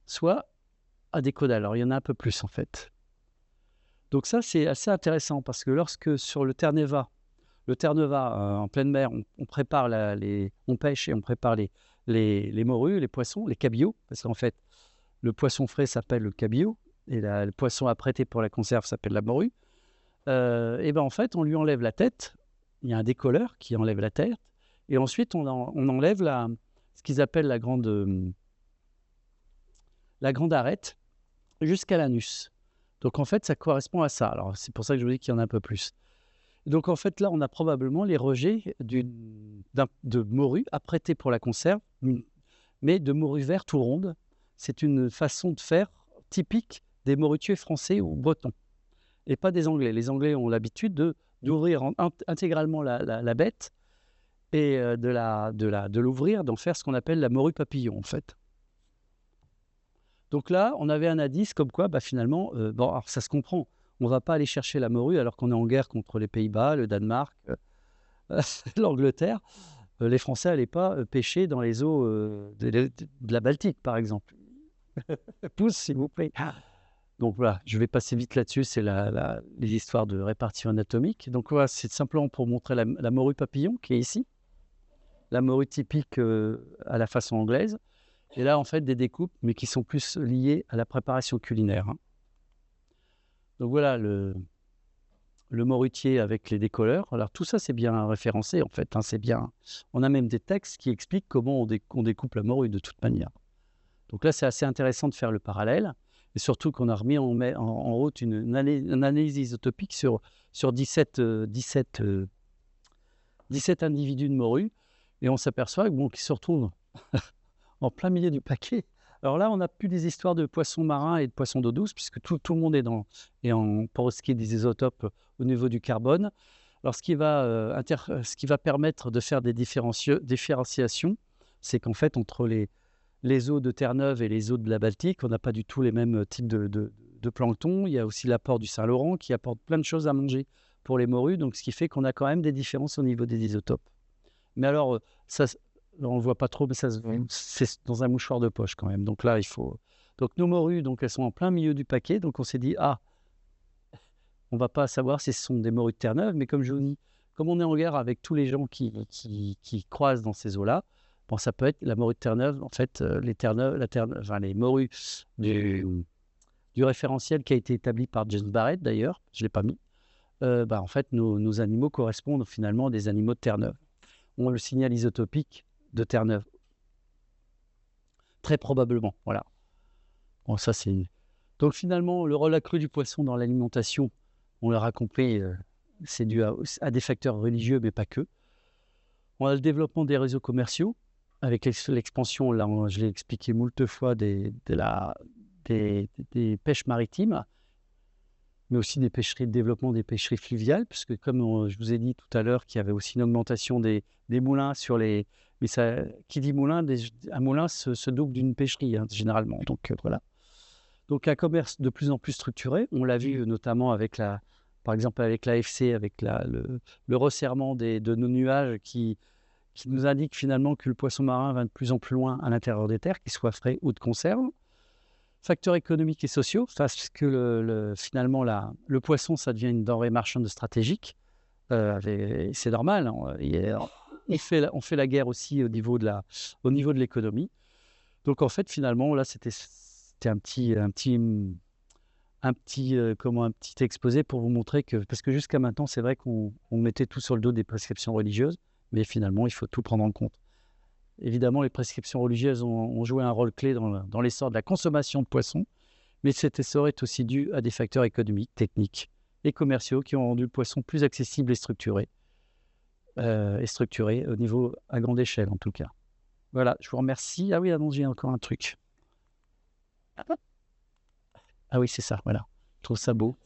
soit à des caudales. Alors il y en a un peu plus en fait. Donc ça, c'est assez intéressant, parce que lorsque sur le Terre-Neuva, le Terre-Neuva, en pleine mer, on prépare on pêche et on prépare les morues, les poissons, les cabiots, parce qu'en fait, le poisson frais s'appelle le cabillaud, et le poisson apprêté pour la conserve s'appelle la morue. Et ben en fait, on lui enlève la tête. Il y a un décolleur qui enlève la tête, et ensuite on enlève ce qu'ils appellent la grande arête jusqu'à l'anus. Donc en fait, ça correspond à ça. Alors c'est pour ça que je vous dis qu'il y en a un peu plus. Donc en fait, là, on a probablement les rejets de morue apprêtée pour la conserve, mais de morue verte ou ronde. C'est une façon de faire typique des morutiers français ou bretons, et pas des Anglais. Les Anglais ont l'habitude d'ouvrir intégralement la bête et de l'ouvrir, d'en faire ce qu'on appelle la morue papillon, en fait. Donc là, on avait un indice comme quoi, finalement, bon, alors ça se comprend. On ne va pas aller chercher la morue alors qu'on est en guerre contre les Pays-Bas, le Danemark, l'Angleterre. Les Français n'allaient pas pêcher dans les eaux de la Baltique, par exemple. Pousse, s'il vous plaît. Donc voilà, je vais passer vite là-dessus, c'est les histoires de répartition anatomique. Donc voilà, c'est simplement pour montrer la morue papillon qui est ici, la morue typique à la façon anglaise. Et là, en fait, des découpes, mais qui sont plus liées à la préparation culinaire. Donc voilà, le morutier avec les décolleurs. Alors tout ça, c'est bien référencé, en fait. C'est bien. On a même des textes qui expliquent comment on découpe la morue de toute manière. Donc là, c'est assez intéressant de faire le parallèle. Et surtout qu'on a remis en route une analyse isotopique sur 17 individus de morues. Et on s'aperçoit qu'ils se retrouvent en plein milieu du paquet. Alors là, on n'a plus des histoires de poissons marins et de poissons d'eau douce, puisque tout le monde pour ce qui est des isotopes au niveau du carbone. Alors ce qui va permettre de faire des différenciations, c'est qu'en fait, entre les eaux de Terre-Neuve et les eaux de la Baltique, on n'a pas du tout les mêmes types de plancton. Il y a aussi l'apport du Saint-Laurent qui apporte plein de choses à manger pour les morues, donc ce qui fait qu'on a quand même des différences au niveau des isotopes. Mais alors, ça, on ne le voit pas trop, mais c'est dans un mouchoir de poche quand même. Donc là, il faut... Donc nos morues, elles sont en plein milieu du paquet, donc on s'est dit, on ne va pas savoir si ce sont des morues de Terre-Neuve, mais comme je vous dis, comme on est en guerre avec tous les gens qui croisent dans ces eaux-là, bon, ça peut être la morue de Terre-Neuve, en fait, les morues du référentiel qui a été établi par James Barrett, d'ailleurs, je ne l'ai pas mis, en fait, nos animaux correspondent finalement à des animaux de Terre-Neuve. On le signal isotopique de Terre-Neuve. Très probablement, voilà. Bon, ça, c'est... Donc finalement, le rôle accru du poisson dans l'alimentation, on l'aura compris, c'est dû à des facteurs religieux, mais pas que. On a le développement des réseaux commerciaux, avec l'expansion, là, je l'ai expliqué moult fois, des pêches maritimes, mais aussi des pêcheries, de développement des pêcheries fluviales, puisque comme je vous ai dit tout à l'heure qu'il y avait aussi une augmentation des moulins sur les... Mais ça, qui dit moulin, un moulin se double d'une pêcherie, généralement. Donc voilà. Donc un commerce de plus en plus structuré, on l'a vu notamment par exemple avec l'AFC, avec le resserrement de nos nuages qui nous indique finalement que le poisson marin va de plus en plus loin à l'intérieur des terres, qu'il soit frais ou de conserve. Facteurs économiques et sociaux, parce que finalement le poisson, ça devient une denrée marchande stratégique. C'est normal, on fait la guerre aussi au niveau de l'économie. Donc en fait, finalement, là, c'était un petit exposé pour vous montrer que, parce que jusqu'à maintenant, c'est vrai qu'on mettait tout sur le dos des prescriptions religieuses, mais finalement, il faut tout prendre en compte. Évidemment, les prescriptions religieuses ont joué un rôle clé dans l'essor de la consommation de poissons, mais cet essor est aussi dû à des facteurs économiques, techniques et commerciaux qui ont rendu le poisson plus accessible et structuré au niveau à grande échelle en tout cas. Voilà, je vous remercie. Ah oui, j'ai encore un truc. Ah oui, c'est ça, voilà. Je trouve ça beau.